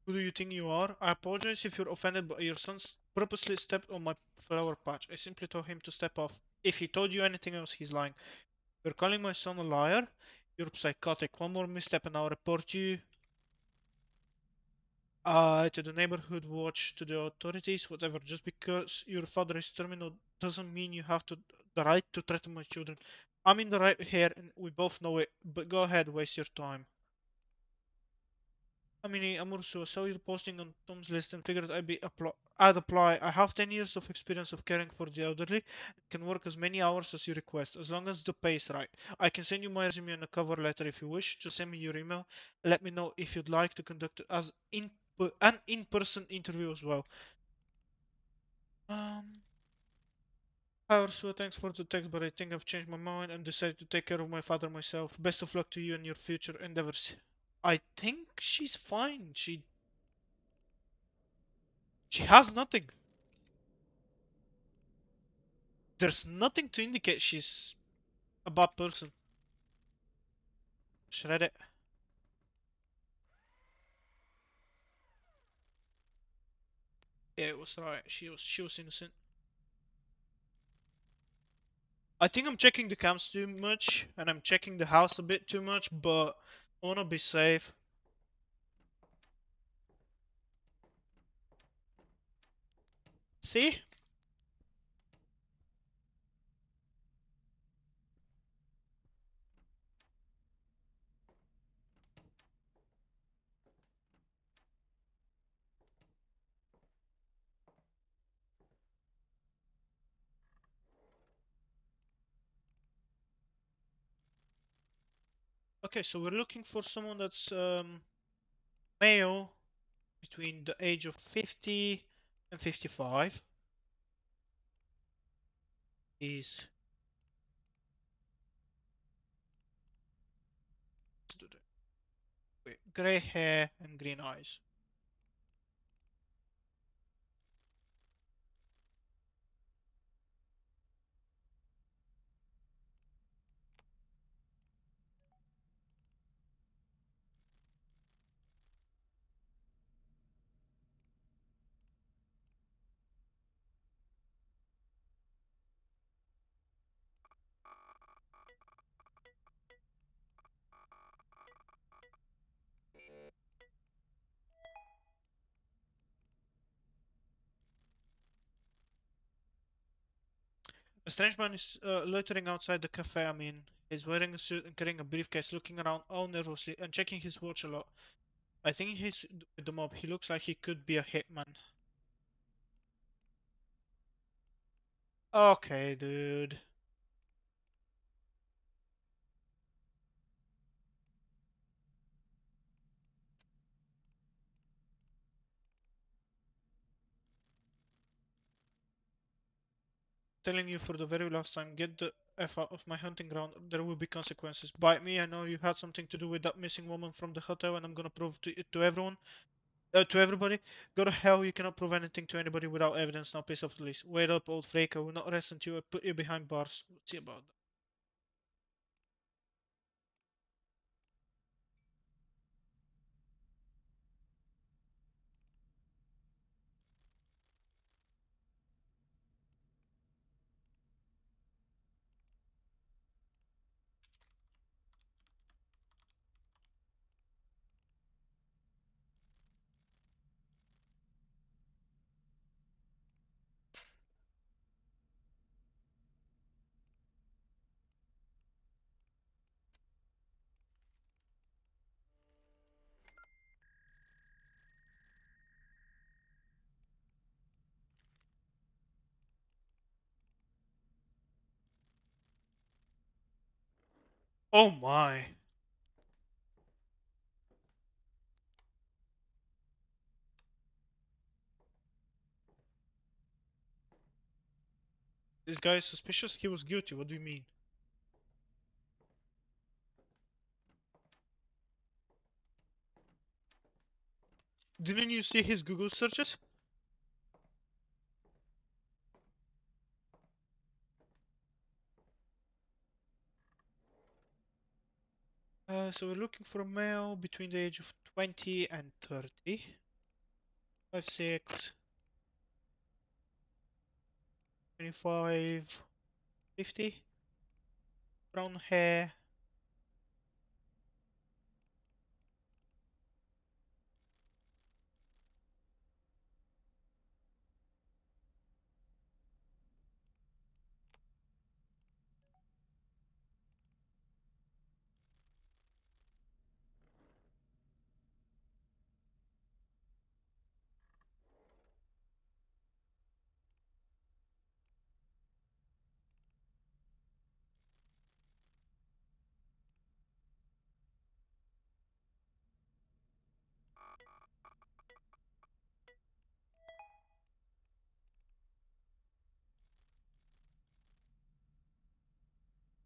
Who do you think you are? I apologize if you're offended, but your son purposely stepped on my flower patch. I simply told him to step off. If he told you anything else, he's lying. You're calling my son a liar? You're psychotic. One more misstep and I'll report you to the neighborhood watch, to the authorities, whatever. Just because your father is terminal doesn't mean you have the right to threaten my children. I'm in the right here and we both know it, but go ahead, waste your time. I mean, I'm also saw you posting on Tom's list and figured I'd apply. I have 10 years of experience of caring for the elderly and can work as many hours as you request, as long as the pay is right. I can send you my resume and a cover letter if you wish. Just send me your email. Let me know if you'd like to conduct it as an in-person interview as well. Um, Hi Ursula, thanks for the text, but I think I've changed my mind and decided to take care of my father myself. Best of luck to you and your future endeavors. I think she's fine. She has nothing. There's nothing to indicate she's a bad person. Shred it. Yeah, it was right. She was innocent. I think I'm checking the cams too much, and I'm checking the house a bit too much, but I wanna be safe. See? Okay, so we're looking for someone that's male between the age of 50 and 55. Is gray hair and green eyes. A strange man is loitering outside the cafe. I mean, he's wearing a suit and carrying a briefcase, looking around all nervously and checking his watch a lot. I think he's with the mob. He looks like he could be a hitman. Okay, dude. Telling you for the very last time, get the F out of my hunting ground. There will be consequences. Bite me, I know you had something to do with that missing woman from the hotel, and I'm gonna prove to everyone, to everybody. Go to hell, you cannot prove anything to anybody without evidence. Now piss off the lease. Wait up, old flake. I will not arrest until I put you behind bars. We'll see about that. Oh my. This guy is suspicious. He was guilty. What do you mean? Didn't you see his Google searches? So we're looking for a male between the age of 20 and 30. 5'6", 25, 50. Brown hair.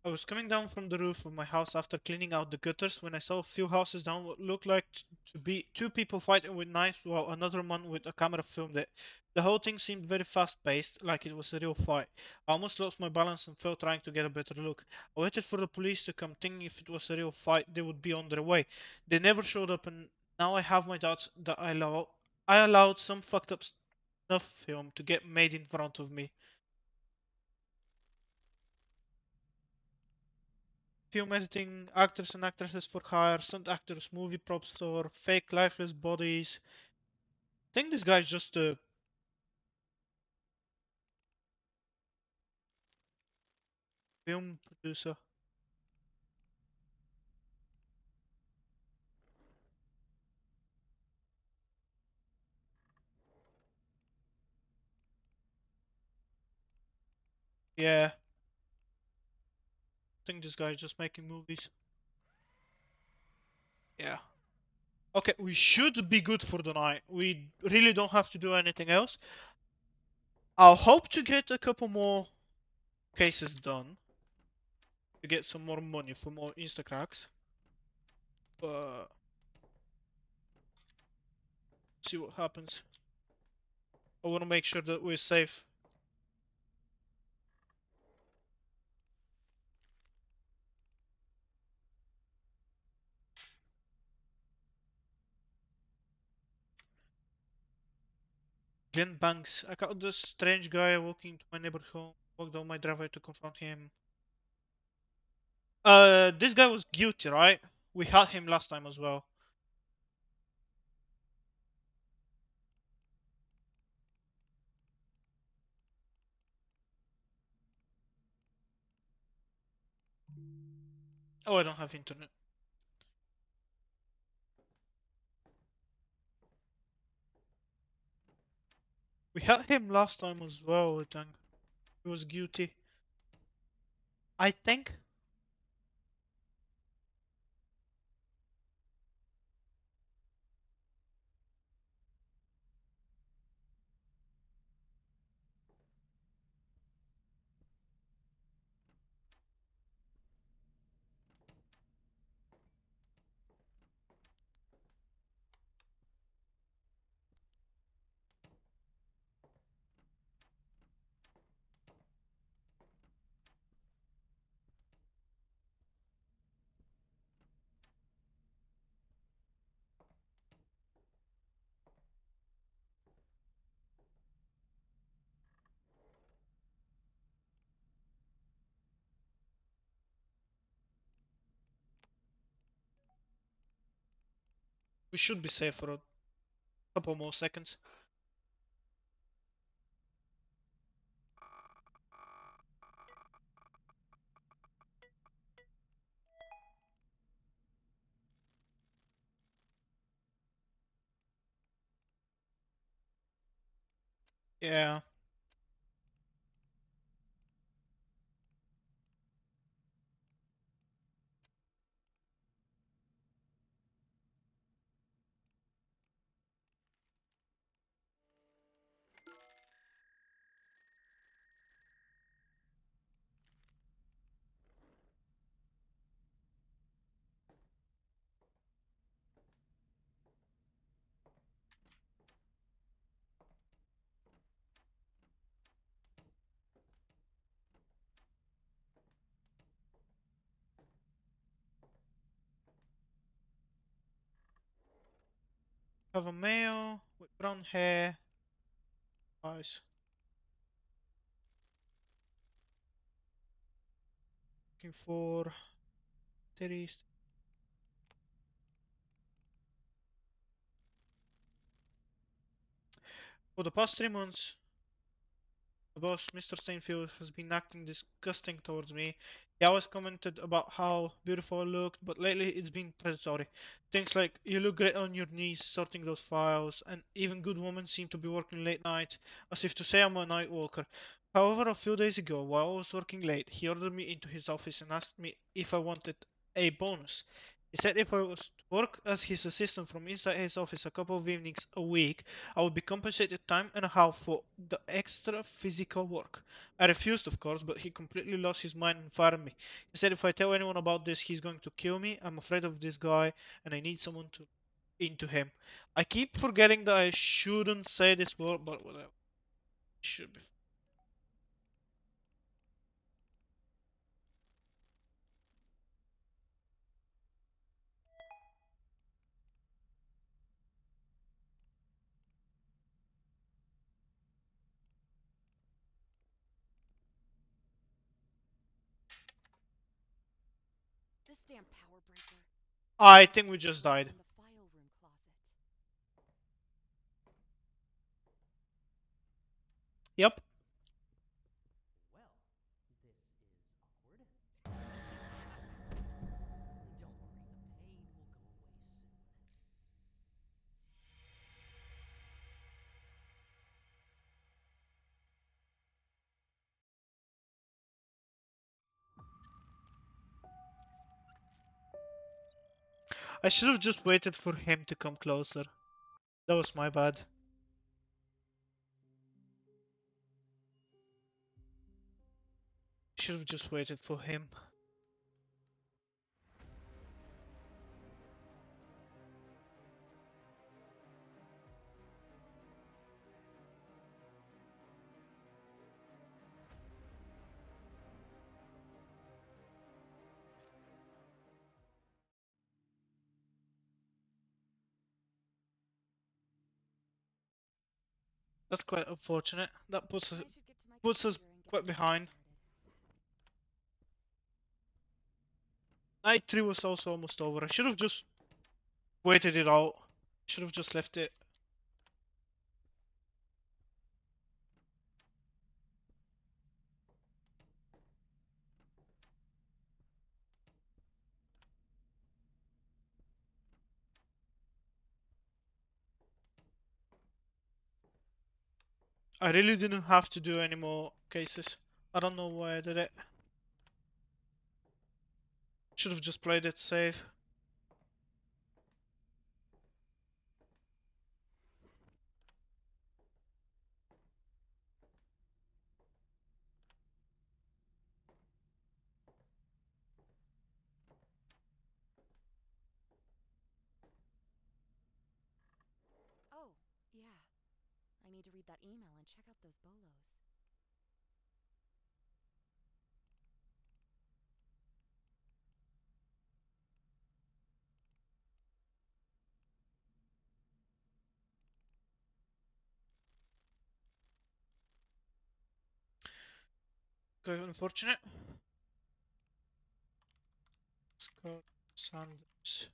I was coming down from the roof of my house after cleaning out the gutters when I saw a few houses down what looked like to be two people fighting with knives while another man with a camera filmed it. The whole thing seemed very fast paced, like it was a real fight. I almost lost my balance and fell trying to get a better look. I waited for the police to come, thinking if it was a real fight they would be on their way. They never showed up, and now I have my doubts that I allowed some fucked up snuff film to get made in front of me. film editing, actors and actresses for hire, stunt actors, movie prop store, fake lifeless bodies. I think this guy's just a film producer. Yeah, I think this guy's just making movies. Yeah. Okay, we should be good for the night. We really don't have to do anything else. I'll hope to get a couple more cases done to get some more money for more Instacracks. But see what happens. I want to make sure that we're safe. Glenn Banks. I caught this strange guy walking into my neighbor's home. Walked down my driveway to confront him. This guy was guilty, right? We had him last time as well. Oh, I don't have internet. We had him last time as well, I think. He was guilty. I think. We should be safe for a couple more seconds. Yeah. Have a male with brown hair, eyes. Looking for titties. For the past 3 months, the boss, Mr. Stainfield, has been acting disgusting towards me. He always commented about how beautiful I looked, but lately it's been predatory. Things like, you look great on your knees sorting those files, and even good women seem to be working late night, as if to say I'm a night walker. However, a few days ago, while I was working late, he ordered me into his office and asked me if I wanted a bonus. He said if I was to work as his assistant from inside his office a couple of evenings a week, I would be compensated time and a half for the extra physical work. I refused, of course, but he completely lost his mind and fired me. He said if I tell anyone about this, he's going to kill me. I'm afraid of this guy, and I need someone to into him. I keep forgetting that I shouldn't say this word, but whatever. It should be. Goddamn power breaker. I think we just died. In the file room closet. Yep. Well, this is awkward. Don't worry, the pain will go away soon. I should have just waited for him to come closer. That was my bad. Should have just waited for him. That's quite unfortunate. That puts us I should get to my puts us computer and get quite the game behind. started. Night 3 was also almost over. I should have just waited it out. Should have just left it. I really didn't have to do any more cases. I don't know why I did it. Should have just played it safe. Oh, yeah. I need to read that email and check out those bolos. Quite unfortunate. Scott Sanders.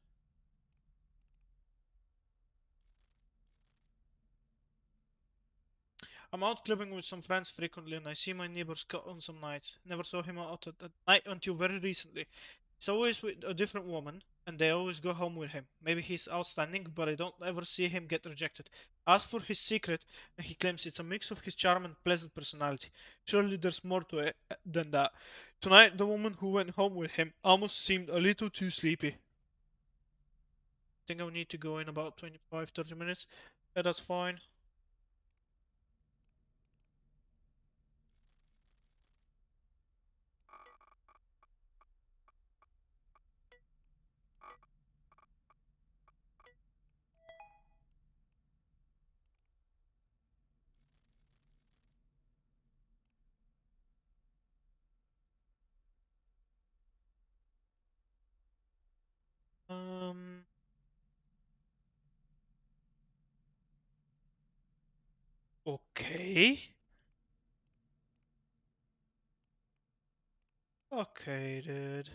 I'm out clubbing with some friends frequently and I see my neighbor Scott on some nights. Never saw him out at night until very recently. He's always with a different woman and they always go home with him. Maybe he's outstanding, but I don't ever see him get rejected. As for his secret, he claims it's a mix of his charm and pleasant personality. Surely there's more to it than that. Tonight, the woman who went home with him almost seemed a little too sleepy. Think I'll need to go in about 25-30 minutes. Yeah, that's fine. Um, okay. Okay, dude.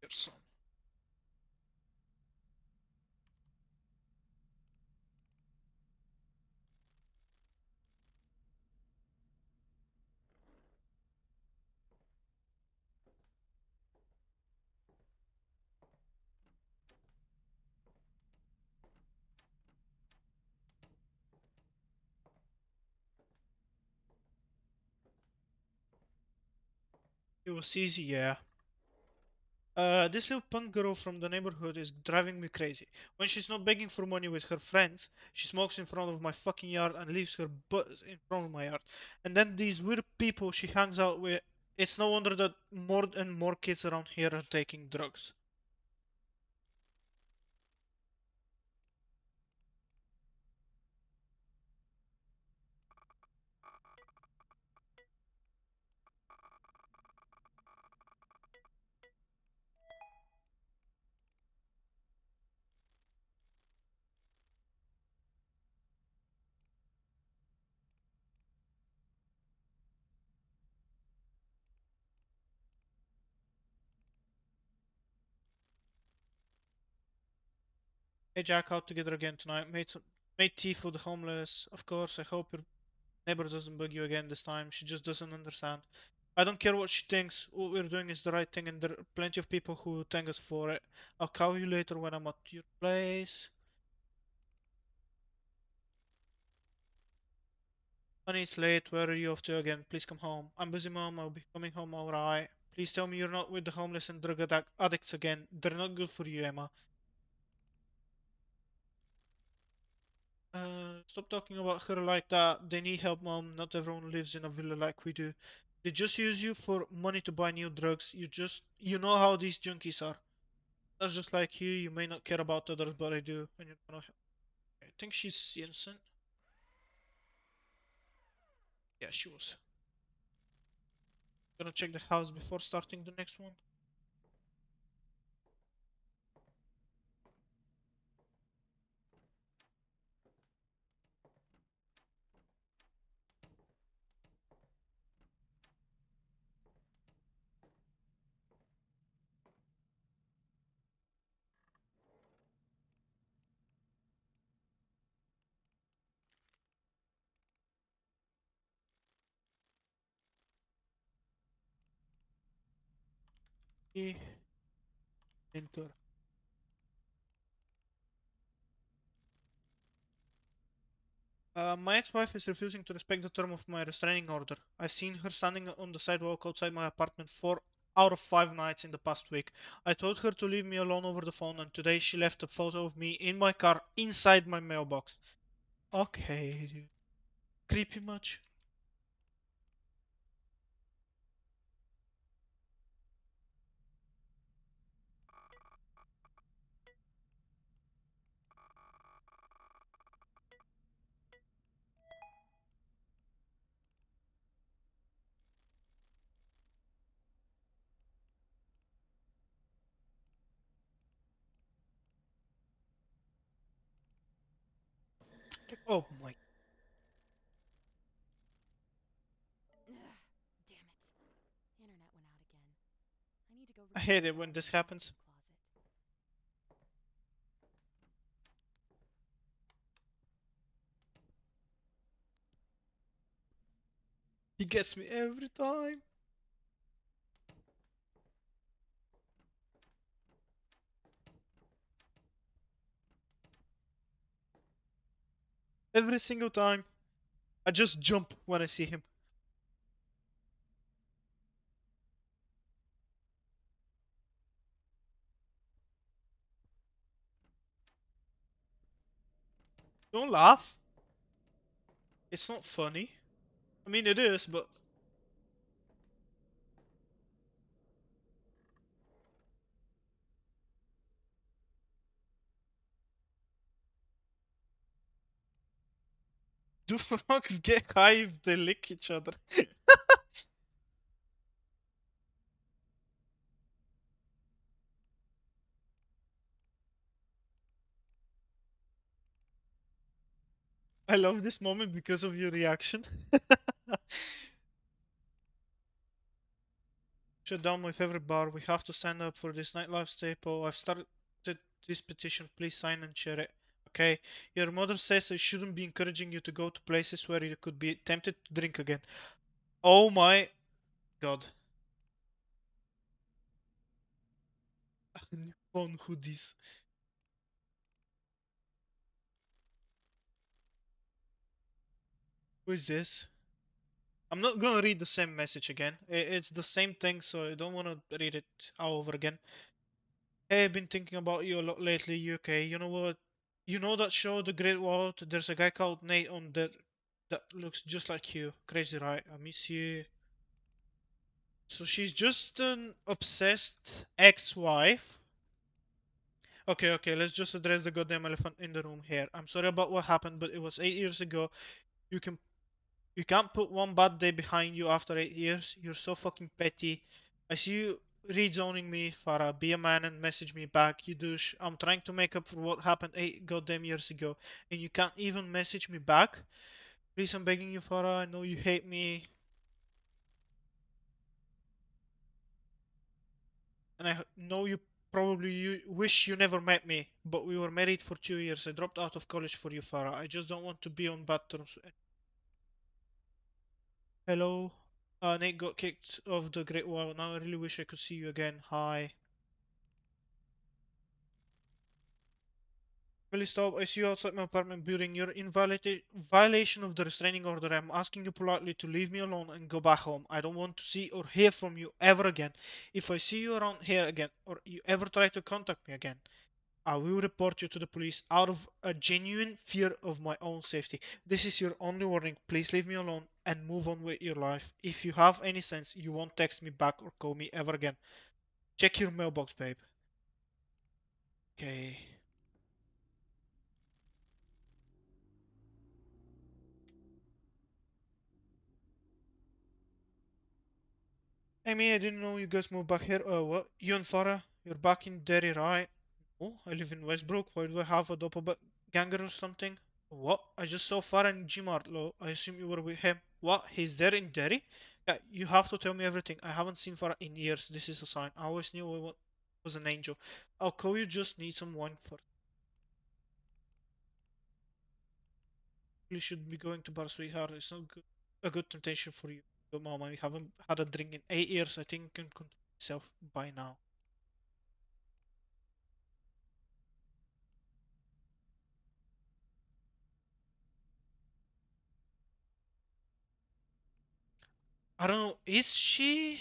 Here's some. It was easy, yeah. This little punk girl from the neighborhood is driving me crazy. When she's not begging for money with her friends, she smokes in front of my fucking yard and leaves her butt in front of my yard. And then these weird people she hangs out with, it's no wonder that more and more kids around here are taking drugs. Hey Jack, out together again tonight. Made tea for the homeless. Of course, I hope your neighbor doesn't bug you again this time. She just doesn't understand. I don't care what she thinks. What we're doing is the right thing, and there are plenty of people who thank us for it. I'll call you later when I'm at your place. Honey, it's late. Where are you off to again? Please come home. I'm busy, Mom. I'll be coming home alright. Please tell me you're not with the homeless and drug addicts again. They're not good for you, Emma. Stop talking about her like that. They need help, Mom. Not everyone lives in a villa like we do. They just use you for money to buy new drugs. You know how these junkies are. That's just like you. You may not care about others, but I do. And you're gonna. I think she's innocent. Yeah, she was. Gonna check the house before starting the next one. Enter. My ex-wife is refusing to respect the term of my restraining order. I've seen her standing on the sidewalk outside my apartment 4 out of 5 nights in the past week. I told her to leave me alone over the phone, and today she left a photo of me in my car inside my mailbox. Okay, dude. Creepy much? Oh my. Ugh, damn it. Internet went out again. I need to go I reset hate the it when router this in the happens. bathroom closet. He gets me every time. Every single time. I just jump when I see him. Don't laugh. It's not funny. I mean, it is, but do frogs get high if they lick each other? I love this moment because of your reaction. Shut down my favorite bar. We have to stand up for this nightlife staple. I've started this petition. Please sign and share it. Okay? Your mother says I shouldn't be encouraging you to go to places where you could be tempted to drink again. Oh my god. Phone hoodies. Who is this? I'm not gonna read the same message again. It's the same thing, so I don't wanna read it all over again. Hey, I've been thinking about you a lot lately, UK. You know what? You know that show, The Great Wall? There's a guy called Nate on there that looks just like you. Crazy, right? I miss you. So she's just an obsessed ex-wife. Okay, okay, let's just address the goddamn elephant in the room here. I'm sorry about what happened, but it was 8 years ago. You can You can't put one bad day behind you after 8 years. You're so fucking petty. I see you rezoning me, Farah. Be a man and message me back, you douche. I'm trying to make up for what happened 8 goddamn years ago, and you can't even message me back? Please, I'm begging you, Farah. I know you hate me, and I know you probably you wish you never met me, but we were married for 2 years. I dropped out of college for you, Farah. I just don't want to be on bad terms. Hello? Nate got kicked off the Great Wall. Now I really wish I could see you again. Hi. Really stop. I see you outside my apartment building. You're in violation of the restraining order. I'm asking you politely to leave me alone and go back home. I don't want to see or hear from you ever again. If I see you around here again, or you ever try to contact me again, I will report you to the police out of a genuine fear of my own safety. This is your only warning. Please leave me alone and move on with your life. If you have any sense, you won't text me back or call me ever again. Check your mailbox, babe. Okay. Amy, I didn't know you guys moved back here. What? You and Farah? You're back in Derry, right? Oh, I live in Westbrook. Why do I have a doppelganger or something? What? I just saw Farah in Gmart, lo. I assume you were with him. What? He's there in Derry? Yeah, you have to tell me everything. I haven't seen Farah in years. This is a sign. I always knew I was an angel. I'll call you, just need some wine for. You should be going to bar, sweetheart. It's not good, a good temptation for you. But mama, we haven't had a drink in 8 years. I think I can control myself by now. I don't know. Is she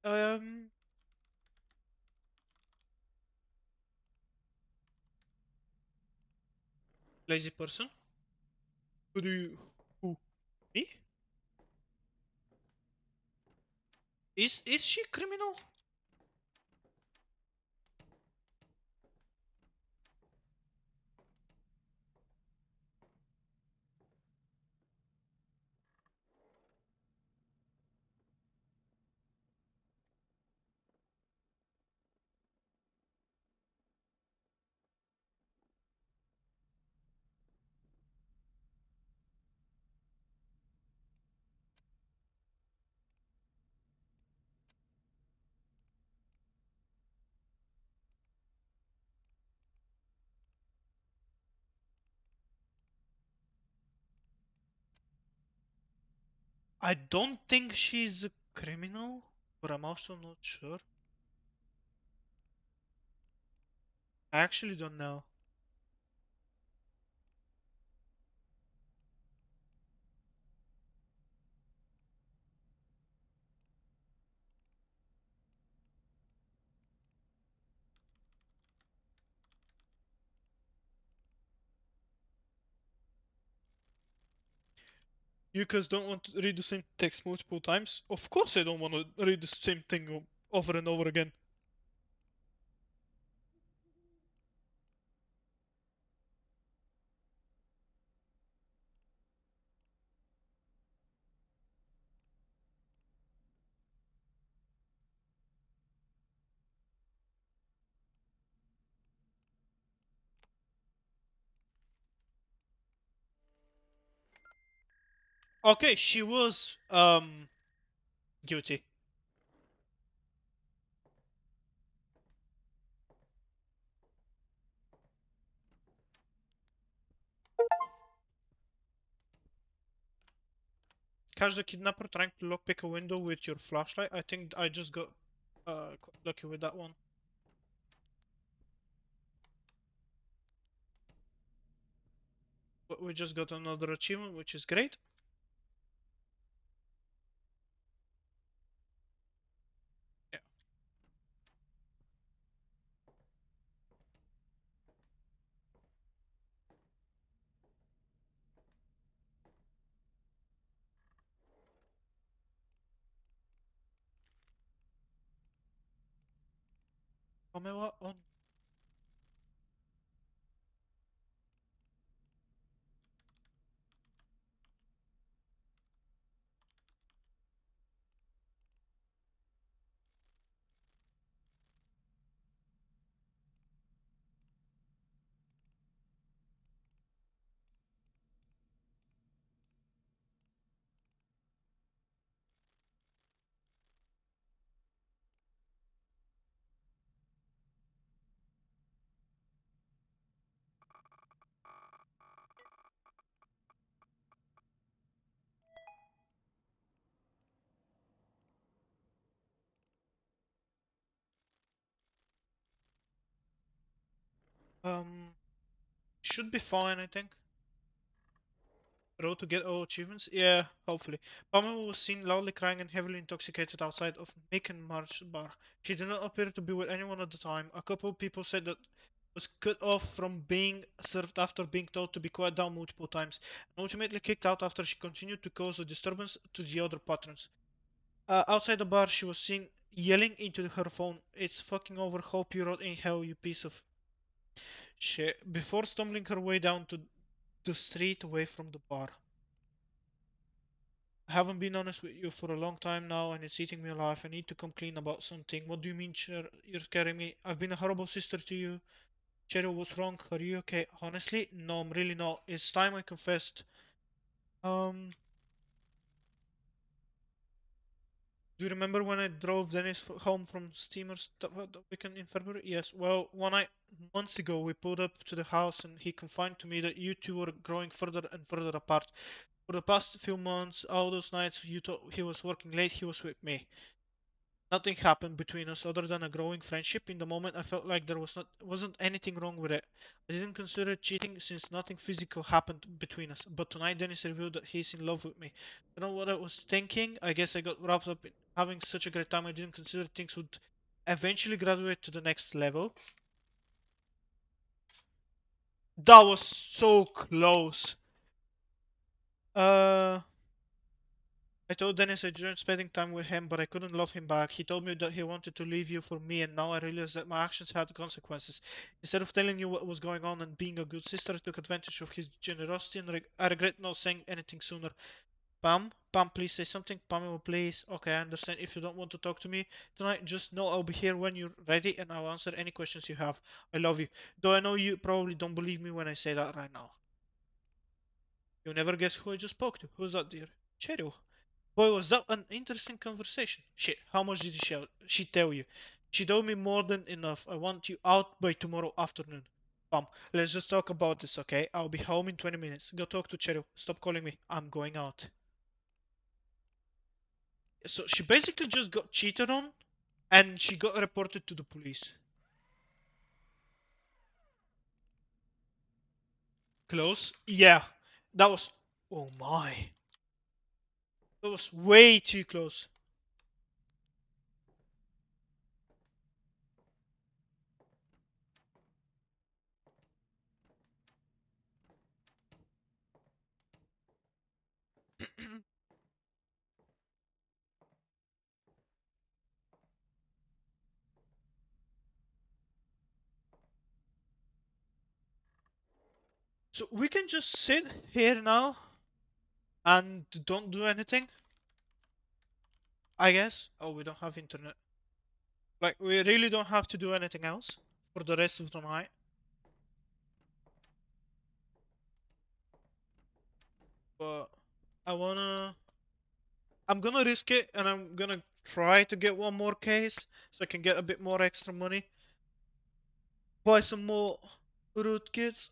um lazy person? Who do you who me? Is she criminal? I don't think she's a criminal, but I'm also not sure. I actually don't know. You guys don't want to read the same text multiple times? Of course I don't want to read the same thing over and over again. Okay, she was guilty. Catch the kidnapper trying to lockpick a window with your flashlight. I think I just got quite lucky with that one. But we just got another achievement, which is great. Pamela on. Should be fine, I think. Road to get all achievements? Yeah, hopefully. Pamela was seen loudly crying and heavily intoxicated outside of Macon March bar. She did not appear to be with anyone at the time. A couple of people said that was cut off from being served after being told to be quiet down multiple times, and ultimately kicked out after she continued to cause a disturbance to the other patrons. Outside the bar, she was seen yelling into her phone, "It's fucking over, hope you rot in hell, you piece of shit," before stumbling her way down to the street away from the bar. I haven't been honest with you for a long time now and it's eating me alive. I need to come clean about something. What do you mean, you're scaring me? I've been a horrible sister to you. Cheryl, what's wrong? Are you okay? Honestly, no, I'm really not. It's time I confessed. Um, do you remember when I drove Dennis home from Steamer's the weekend in February? Yes. Well, one night months ago, we pulled up to the house and he confided to me that you two were growing further and further apart. For the past few months, all those nights you thought he was working late, he was with me. Nothing happened between us other than a growing friendship. In the moment, I felt like there wasn't anything wrong with it. I didn't consider it cheating since nothing physical happened between us. But tonight, Dennis revealed that he's in love with me. I don't know what I was thinking. I guess I got wrapped up in having such a great time. I didn't consider things would eventually graduate to the next level. That was so close. Uh, I told Dennis I enjoyed spending time with him, but I couldn't love him back. He told me that he wanted to leave you for me, and now I realize that my actions had consequences. Instead of telling you what was going on and being a good sister, I took advantage of his generosity, and I regret not saying anything sooner. Pam, please say something. Pamela, please. Okay, I understand if you don't want to talk to me tonight. Just know I'll be here when you're ready, and I'll answer any questions you have. I love you. Though I know you probably don't believe me when I say that right now. You'll never guess who I just spoke to. Who's that, dear? Cheryl. Boy, was that an interesting conversation. Shit, how much did she tell you? She told me more than enough. I want you out by tomorrow afternoon. Pam, let's just talk about this, okay? I'll be home in 20 minutes. Go talk to Cheryl. Stop calling me. I'm going out. So she basically just got cheated on and she got reported to the police. Close? Yeah. That was. Oh my. That was way too close. So we can just sit here now and don't do anything, I guess. Oh, we don't have internet. Like, we really don't have to do anything else for the rest of the night. But I wanna. I'm gonna risk it and I'm gonna try to get one more case so I can get a bit more extra money. Buy some more root kits.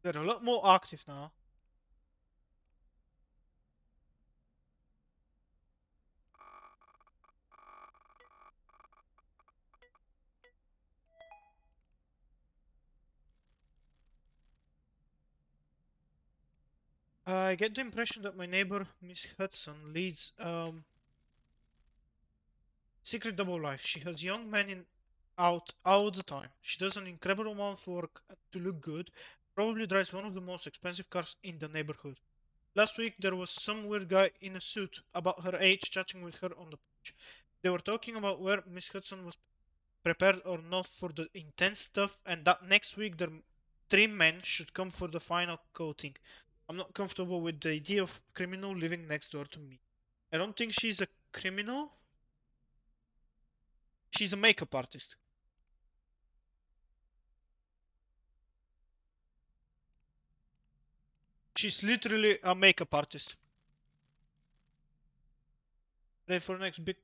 They're a lot more active now. I get the impression that my neighbor, Miss Hudson, leads secret double life. She has young men in out all the time. She does an incredible amount of work to look good. Probably drives one of the most expensive cars in the neighborhood. Last week there was some weird guy in a suit about her age chatting with her on the porch. They were talking about where Miss Hudson was prepared or not for the intense stuff, and that next week the three men should come for the final coating. I'm not comfortable with the idea of a criminal living next door to me. I don't think she's a criminal. She's a makeup artist. She's literally a makeup artist. Ready for next big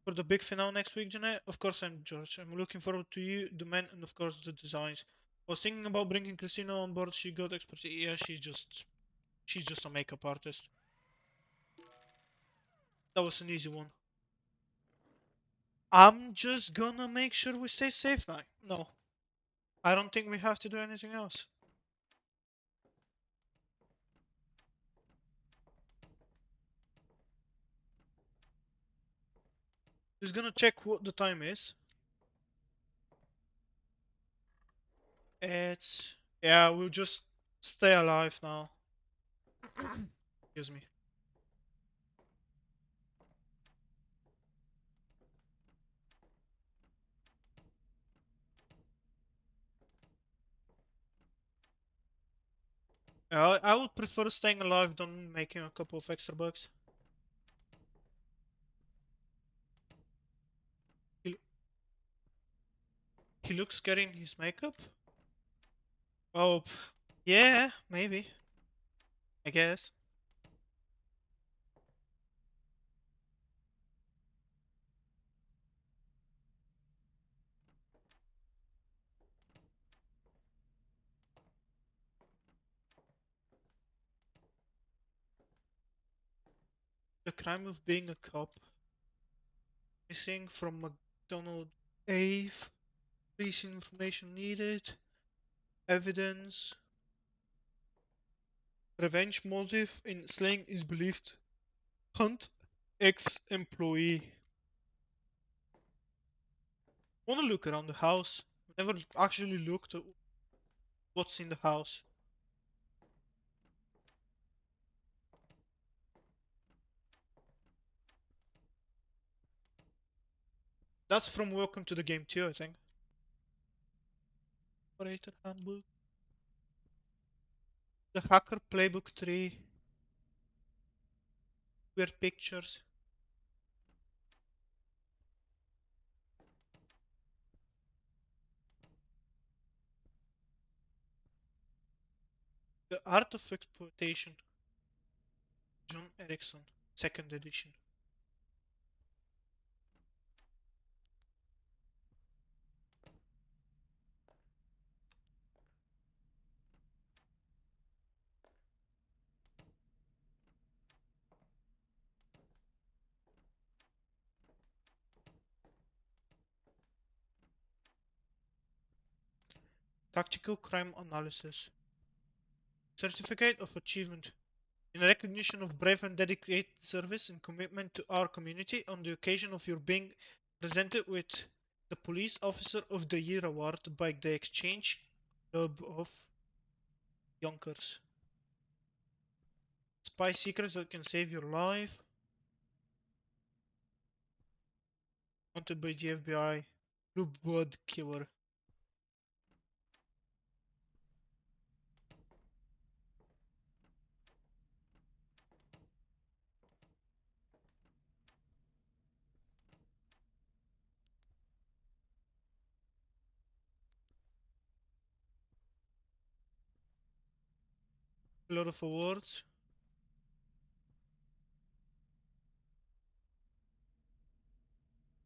for the big finale next week, Janet? Of course I'm George. I'm looking forward to you, the men, and of course the designs. I was thinking about bringing Christina on board. She got expertise. Yeah, she's just a makeup artist. That was an easy one. I'm just gonna make sure we stay safe now. No, I don't think we have to do anything else. Just gonna check what the time is. It's yeah, we'll just stay alive now. Excuse me. Yeah, I would prefer staying alive than making a couple of extra bucks. He, he looks scary in his makeup. Oh, yeah, maybe. I guess. The crime of being a cop. Missing from McDonald Ave. Police information needed. Evidence. Revenge motive in slaying is believed. Hunt ex-employee. Wanna look around the house. Never actually looked at what's in the house. That's from Welcome to the Game too, I think. Operator handbook. The Hacker Playbook 3. Weird pictures. The Art of Exploitation. John Erickson. Second edition. Tactical Crime Analysis. Certificate of Achievement. In recognition of brave and dedicated service and commitment to our community, on the occasion of your being presented with the Police Officer of the Year award by the Exchange Club of Yonkers. Spy secrets that can save your life. Wanted by the FBI. Blue Blood Killer. A lot of awards.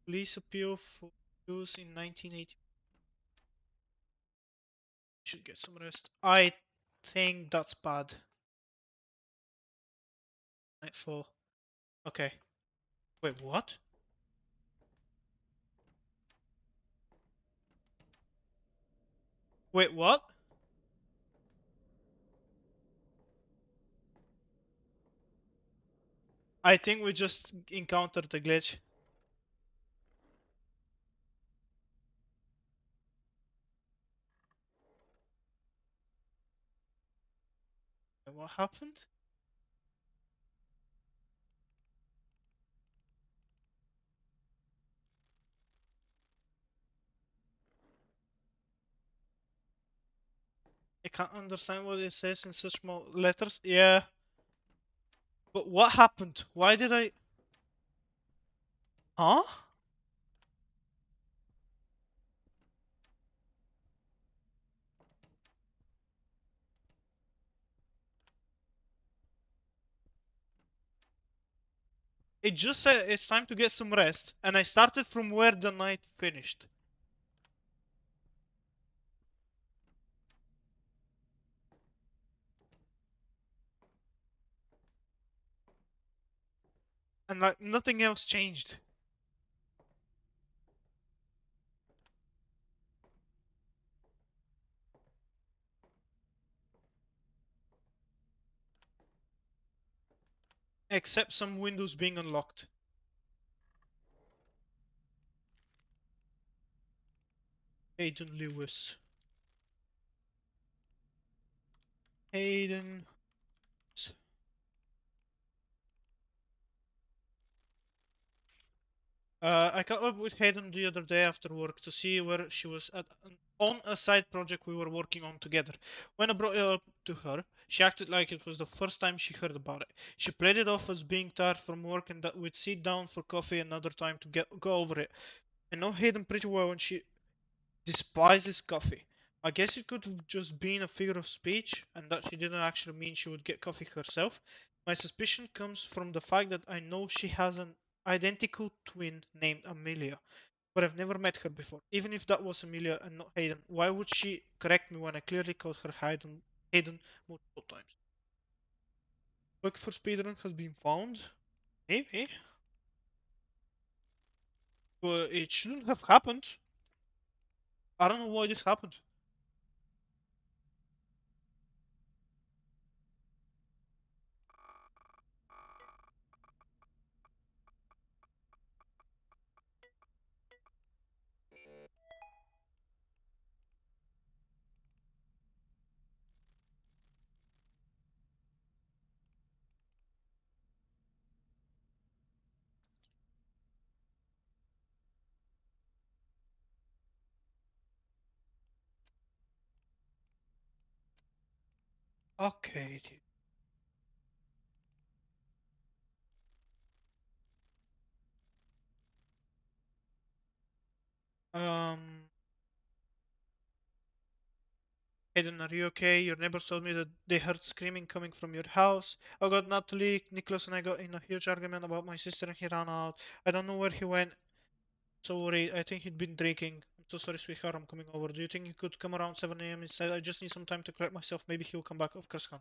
Police appeal for use in 1980. Should get some rest. I think that's bad. Nightfall. Okay. Wait, what? Wait, what? I think we just encountered a glitch. What happened? I can't understand what it says in such small letters. Yeah. But what happened? Why did I... Huh? It just said it's time to get some rest. And I started from where the night finished. And like nothing else changed. Except some windows being unlocked. Hayden Lewis. Hayden. I caught up with Hayden the other day after work to see where she was at on a side project we were working on together. When I brought it up to her, she acted like it was the first time she heard about it. She played it off as being tired from work and that we'd sit down for coffee another time to go over it. I know Hayden pretty well and she despises coffee. I guess it could have just been a figure of speech and that she didn't actually mean she would get coffee herself. My suspicion comes from the fact that I know she has an identical twin named Amelia, but I've never met her before. Even if that was Amelia and not Hayden, why would she correct me when I clearly called her Hayden multiple times? Look for speedrun has been found? Maybe. But it shouldn't have happened. I don't know why this happened. Okay. Um, Hayden, are you okay? Your neighbors told me that they heard screaming coming from your house. I got Natalie, Nicholas, and I got in a huge argument about my sister, and he ran out. I don't know where he went. So worried. I think he'd been drinking. I'm so sorry, sweetheart. I'm coming over. Do you think you could come around 7 a.m. instead? I just need some time to collect myself. Maybe he'll come back. Of course, can.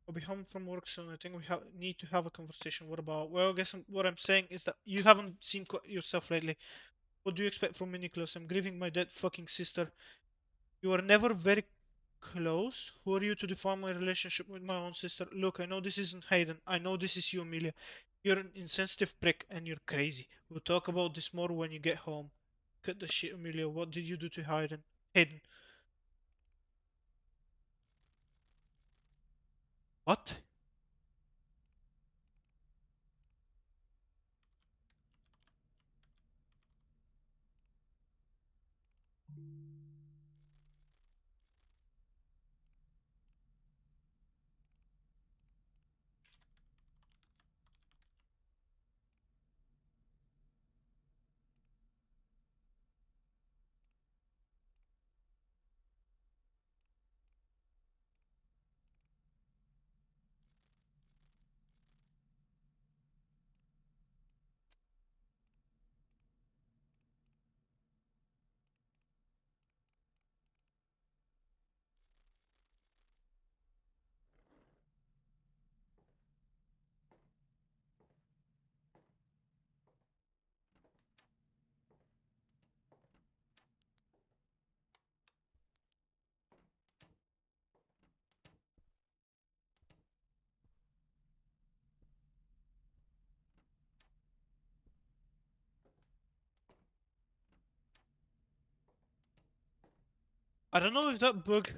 I'll be home from work soon. I think we need to have a conversation. What about? Well, I guess what I'm saying is that you haven't seen yourself lately. What do you expect from me, Nicholas? I'm grieving my dead fucking sister. You are never very close. Who are you to define my relationship with my own sister? Look, I know this isn't Hayden. I know this is you, Amelia. You're an insensitive prick and you're crazy. We'll talk about this more when you get home. Cut the shit, Amelia. What did you do to Hayden? Hayden. What? I don't know if that bug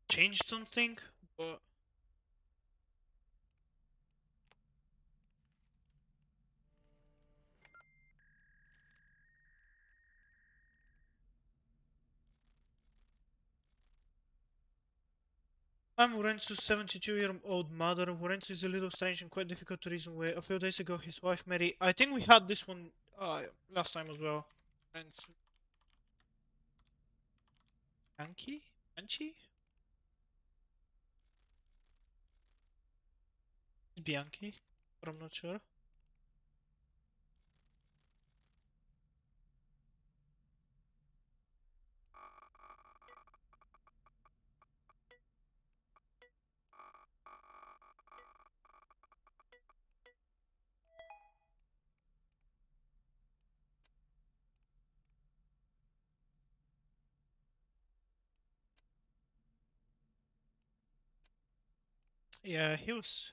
changed something, but I'm Lorenzo's 72-year-old mother. Lorenzo is a little strange and quite difficult to reason with. A few days ago, his wife Mary. I think we had this one last time as well. And Bianchi? Bianchi? Bianchi? But I'm not sure. Yeah, he was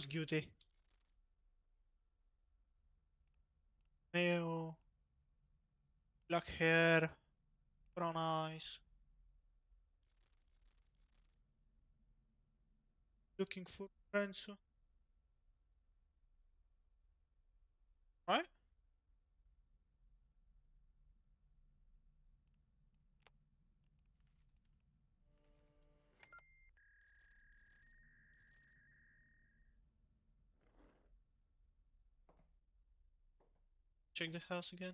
guilty. Male, black hair, brown eyes, looking for Lorenzo. Right? Check the house again.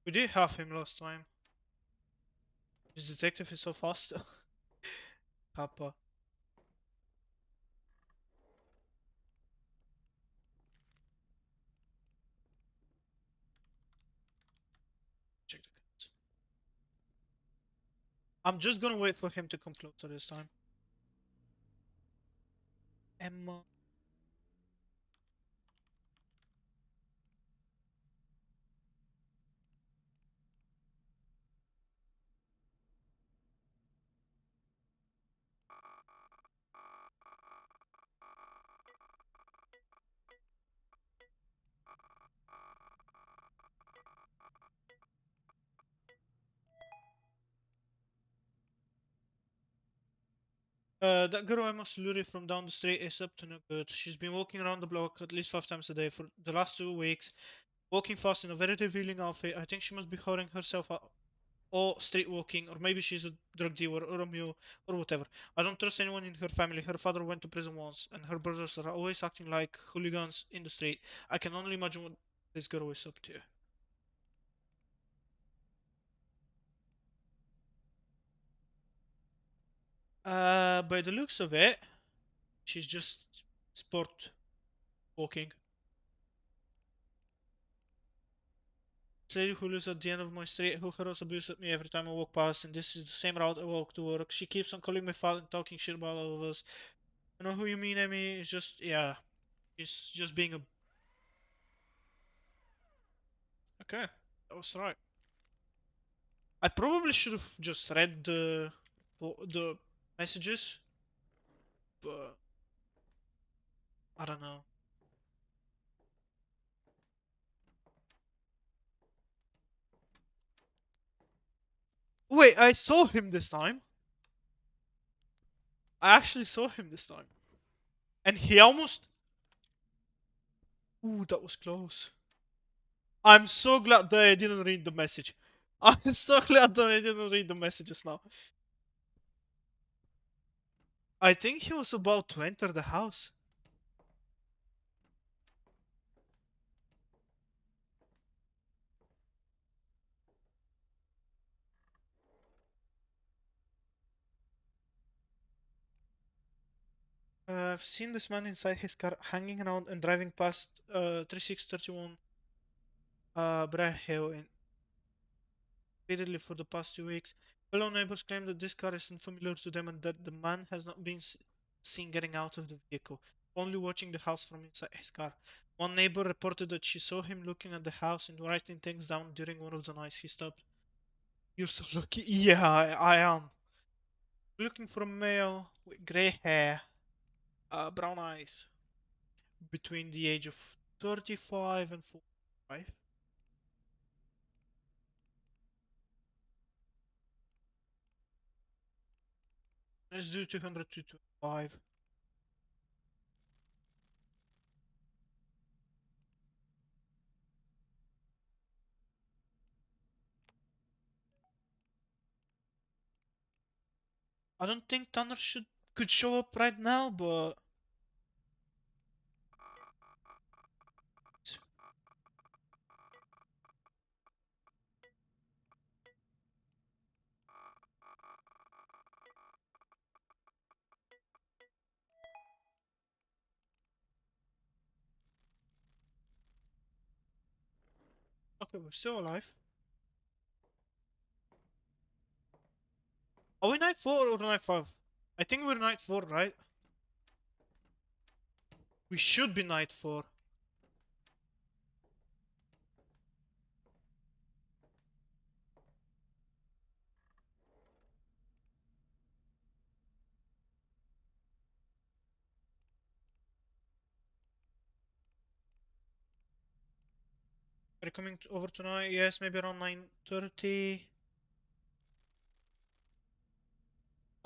We did have him last time. This detective is so fast. Papa. Check the cat. I'm just gonna wait for him to come closer this time. Emma. That girl Emma Slurry from down the street is up to no good. She's been walking around the block at least 5 times a day for the last 2 weeks, walking fast in a very revealing outfit. I think she must be hurting herself out, or street walking, or maybe she's a drug dealer, or a mule, or whatever. I don't trust anyone in her family. Her father went to prison once, and her brothers are always acting like hooligans in the street. I can only imagine what this girl is up to. By the looks of it, she's just sport walking. Lady who lives at the end of my street who hurls abuse at me every time I walk past, and this is the same route I walk to work. She keeps on calling me fat and talking shit about all of us. I know who you mean, Amy. It's just, yeah, she's just being a. Okay, that was right. I probably should have just read the messages, but I don't know. Wait, I saw him this time. I actually saw him this time, and he almost. Ooh, that was close. I'm so glad that I didn't read the message. I'm so glad that I didn't read the messages now. I think he was about to enter the house. I've seen this man inside his car hanging around and driving past 3631 Briar Hill repeatedly for the past 2 weeks. Fellow neighbors claim that this car is unfamiliar to them and that the man has not been seen getting out of the vehicle, only watching the house from inside his car. One neighbor reported that she saw him looking at the house and writing things down during one of the nights he stopped. You're so lucky. Yeah, I am. Looking for a male with gray hair, brown eyes, between the age of 35 and 45. Let's do 200 to 25. I don't think Tanner could show up right now, but okay, we're still alive. Are we night 4 or night 5? I think we're night 4, right? We should be night 4. Are you coming over tonight? Yes, maybe around 9:30.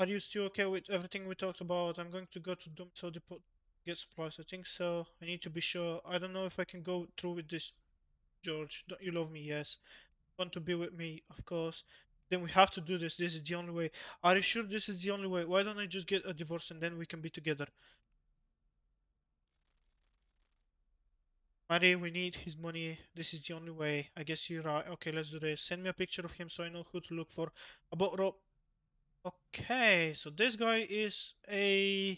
Are you still okay with everything we talked about? I'm going to go to Dumso Depot to get supplies. I think so. I need to be sure. I don't know if I can go through with this, George. Don't you love me? Yes. Want to be with me? Of course. Then we have to do this. This is the only way. Are you sure this is the only way? Why don't I just get a divorce and then we can be together? Mary, we need his money. This is the only way. I guess you're right. Okay, let's do this. Send me a picture of him so I know who to look for. About Rob. Okay, so this guy is a...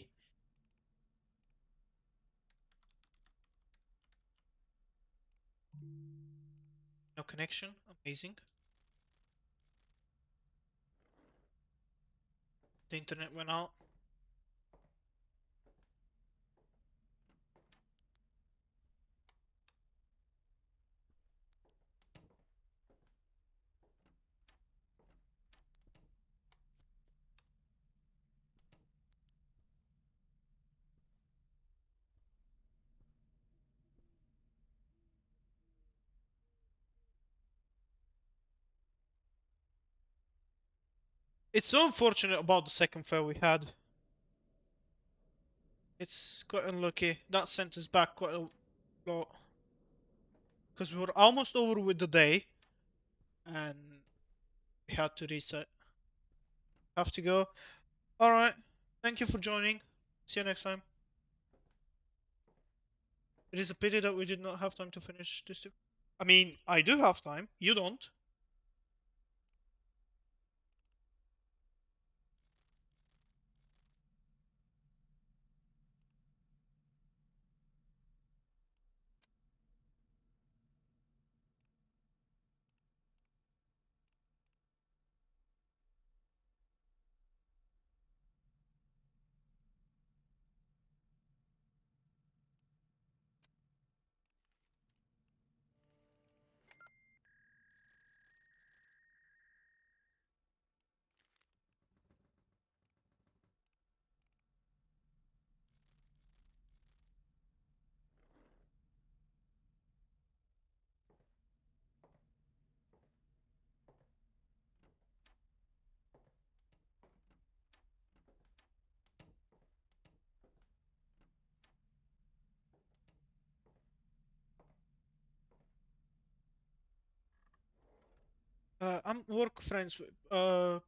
No connection. Amazing. The internet went out. It's so unfortunate about the second fail we had. It's quite unlucky. That sent us back quite a lot. Because we were almost over with the day. And we had to reset. Have to go. Alright. Thank you for joining. See you next time. It is a pity that we did not have time to finish this. I mean, I do have time. You don't. I'm work friends with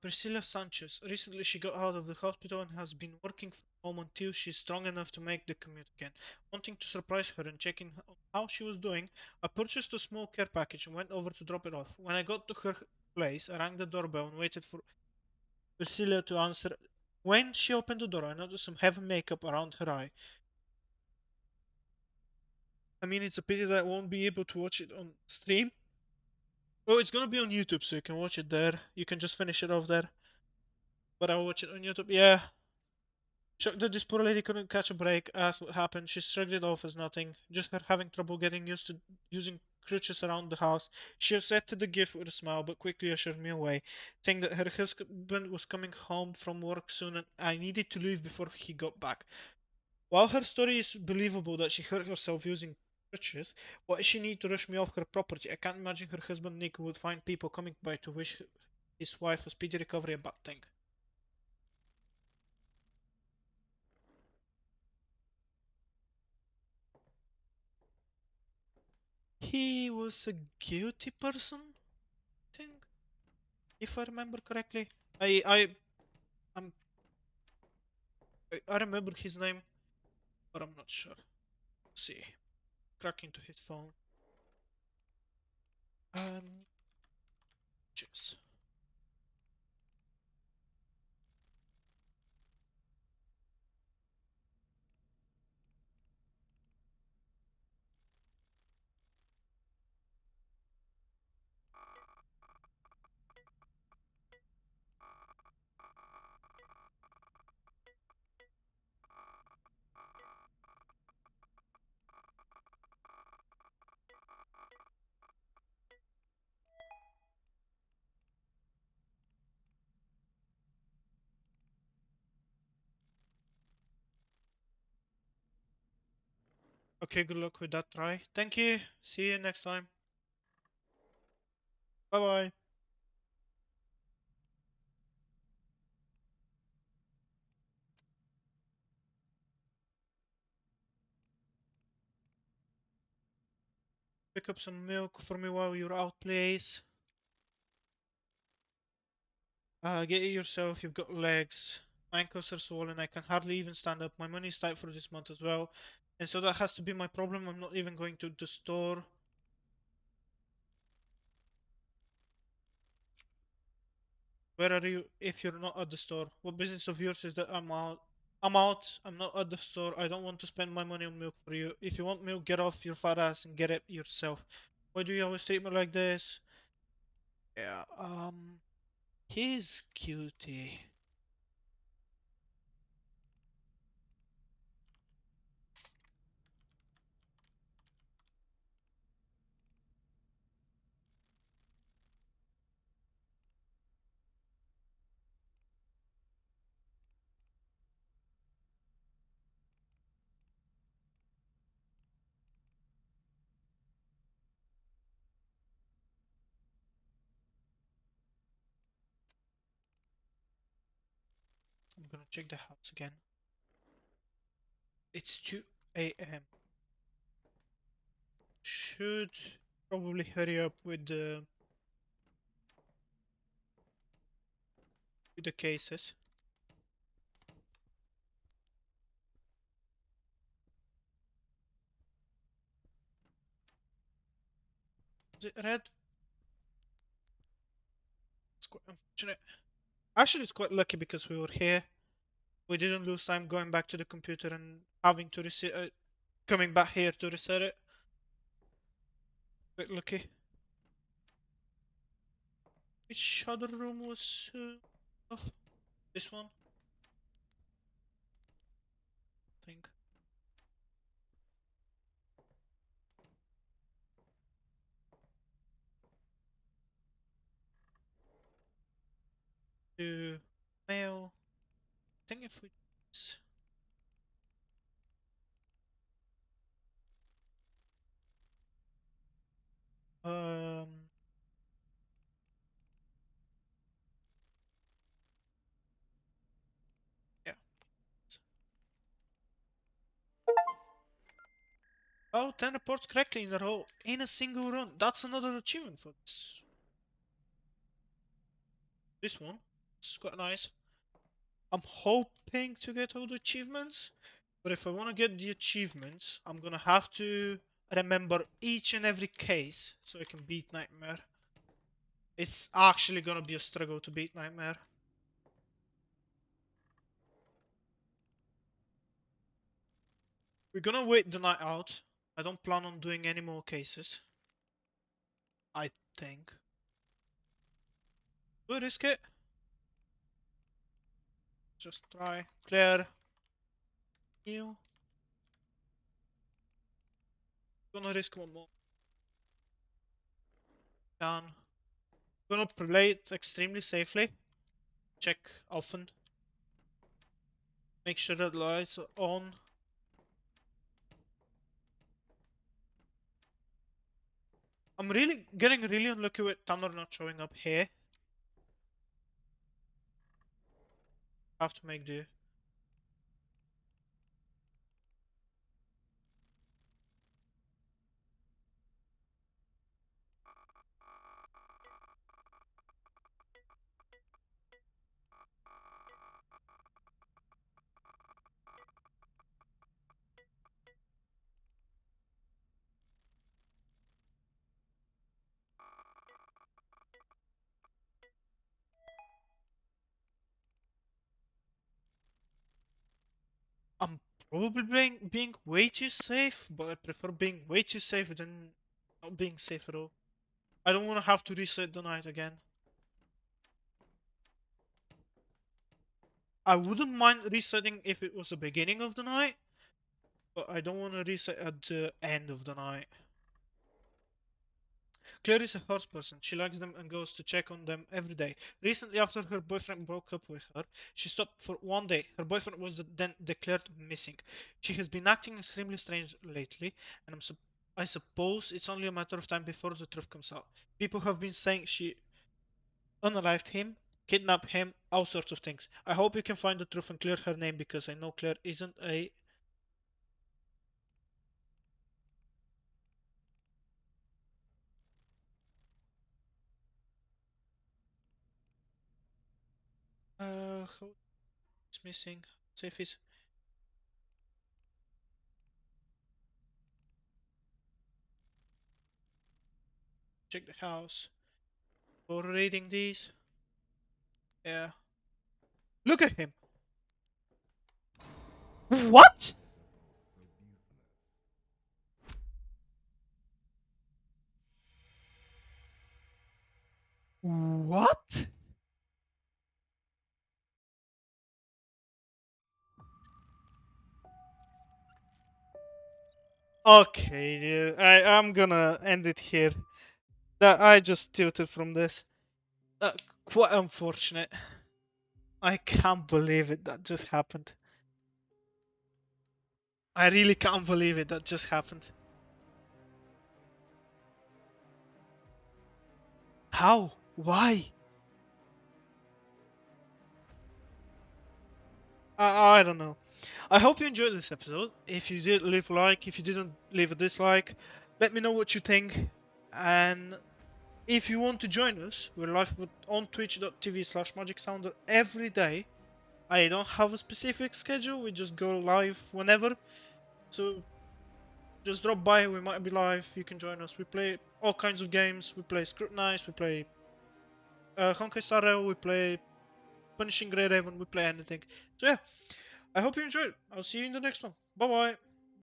Priscilla Sanchez. Recently, she got out of the hospital and has been working from home until she's strong enough to make the commute again. Wanting to surprise her and checking how she was doing, I purchased a small care package and went over to drop it off. When I got to her place, I rang the doorbell and waited for Priscilla to answer. When she opened the door, I noticed some heavy makeup around her eye. I mean, it's a pity that I won't be able to watch it on stream. Oh, it's gonna be on YouTube, so you can watch it there. You can just finish it off there. But I'll watch it on YouTube. Yeah. Shocked that this poor lady couldn't catch a break. Asked what happened. She shrugged it off as nothing. Just her having trouble getting used to using crutches around the house. She accepted the gift with a smile, but quickly assured me away, saying that her husband was coming home from work soon and I needed to leave before he got back. While her story is believable that she hurt herself using Riches. Why does she need to rush me off her property? I can't imagine her husband Nick would find people coming by to wish his wife a speedy recovery a bad thing. He was a guilty person, I think, if I remember correctly. I'm, I remember his name, but I'm not sure. Let's see, crack into his phone. Just okay. Good luck with that try. Thank you. See you next time. Bye bye. Pick up some milk for me while you're out, please. Get it yourself. You've got legs. My ankles are swollen. I can hardly even stand up. My money's tight for this month as well. And so that has to be my problem. I'm not even going to the store. Where are you if you're not at the store? What business of yours is that I'm out? I'm out. I'm not at the store. I don't want to spend my money on milk for you. If you want milk, get off your fat ass and get it yourself. Why do you always treat me like this? Yeah, he's cutie. I'm gonna check the house again. It's 2 a.m. Should probably hurry up with the cases. Is it red? It's quite unfortunate. Actually, it's quite lucky because we were here. We didn't lose time going back to the computer and having to reset it, coming back here to reset it. Quite lucky. Which other room was off? This one, I think. To mail. I think if we um yeah. Oh, 10 reports correctly in a row in a single run. That's another achievement for this one. It's quite nice. I'm hoping to get all the achievements, but if I want to get the achievements, I'm gonna have to remember each and every case so I can beat Nightmare. It's actually gonna be a struggle to beat Nightmare. We're gonna wait the night out. I don't plan on doing any more cases. I think. We'll risk it. Just try. Clear. New. Gonna risk one more. Done. Gonna play it extremely safely. Check often. Make sure that the lights are on. I'm really getting really unlucky with Tanner not showing up here. Have to make do. I'm probably being way too safe, but I prefer being way too safe than not being safe at all. I don't want to have to reset the night again. I wouldn't mind resetting if it was the beginning of the night, but I don't want to reset at the end of the night. Claire is a horse person. She likes them and goes to check on them every day. Recently, after her boyfriend broke up with her, she stopped for one day. Her boyfriend was then declared missing. She has been acting extremely strange lately, and I suppose it's only a matter of time before the truth comes out. People have been saying she unalived him, kidnapped him, all sorts of things. I hope you can find the truth and clear her name because I know Claire isn't a. How is missing? Safe is. Check the house. For reading these. Yeah. Look at him. What? What? Okay, dude. I'm gonna end it here. That I just tilted from this. Quite unfortunate. I can't believe it. That just happened. I really can't believe it. That just happened. How? Why? I don't know. I hope you enjoyed this episode. If you did, leave a like. If you didn't, leave a dislike. Let me know what you think. And if you want to join us, we're live on twitch.tv/magicsounder every day. I don't have a specific schedule. We just go live whenever. So just drop by. We might be live. You can join us. We play all kinds of games. We play Scrutinized. We play Honkai Star Rail. We play Punishing Grey Raven. We play anything. So yeah, I hope you enjoyed. I'll see you in the next one. Bye bye.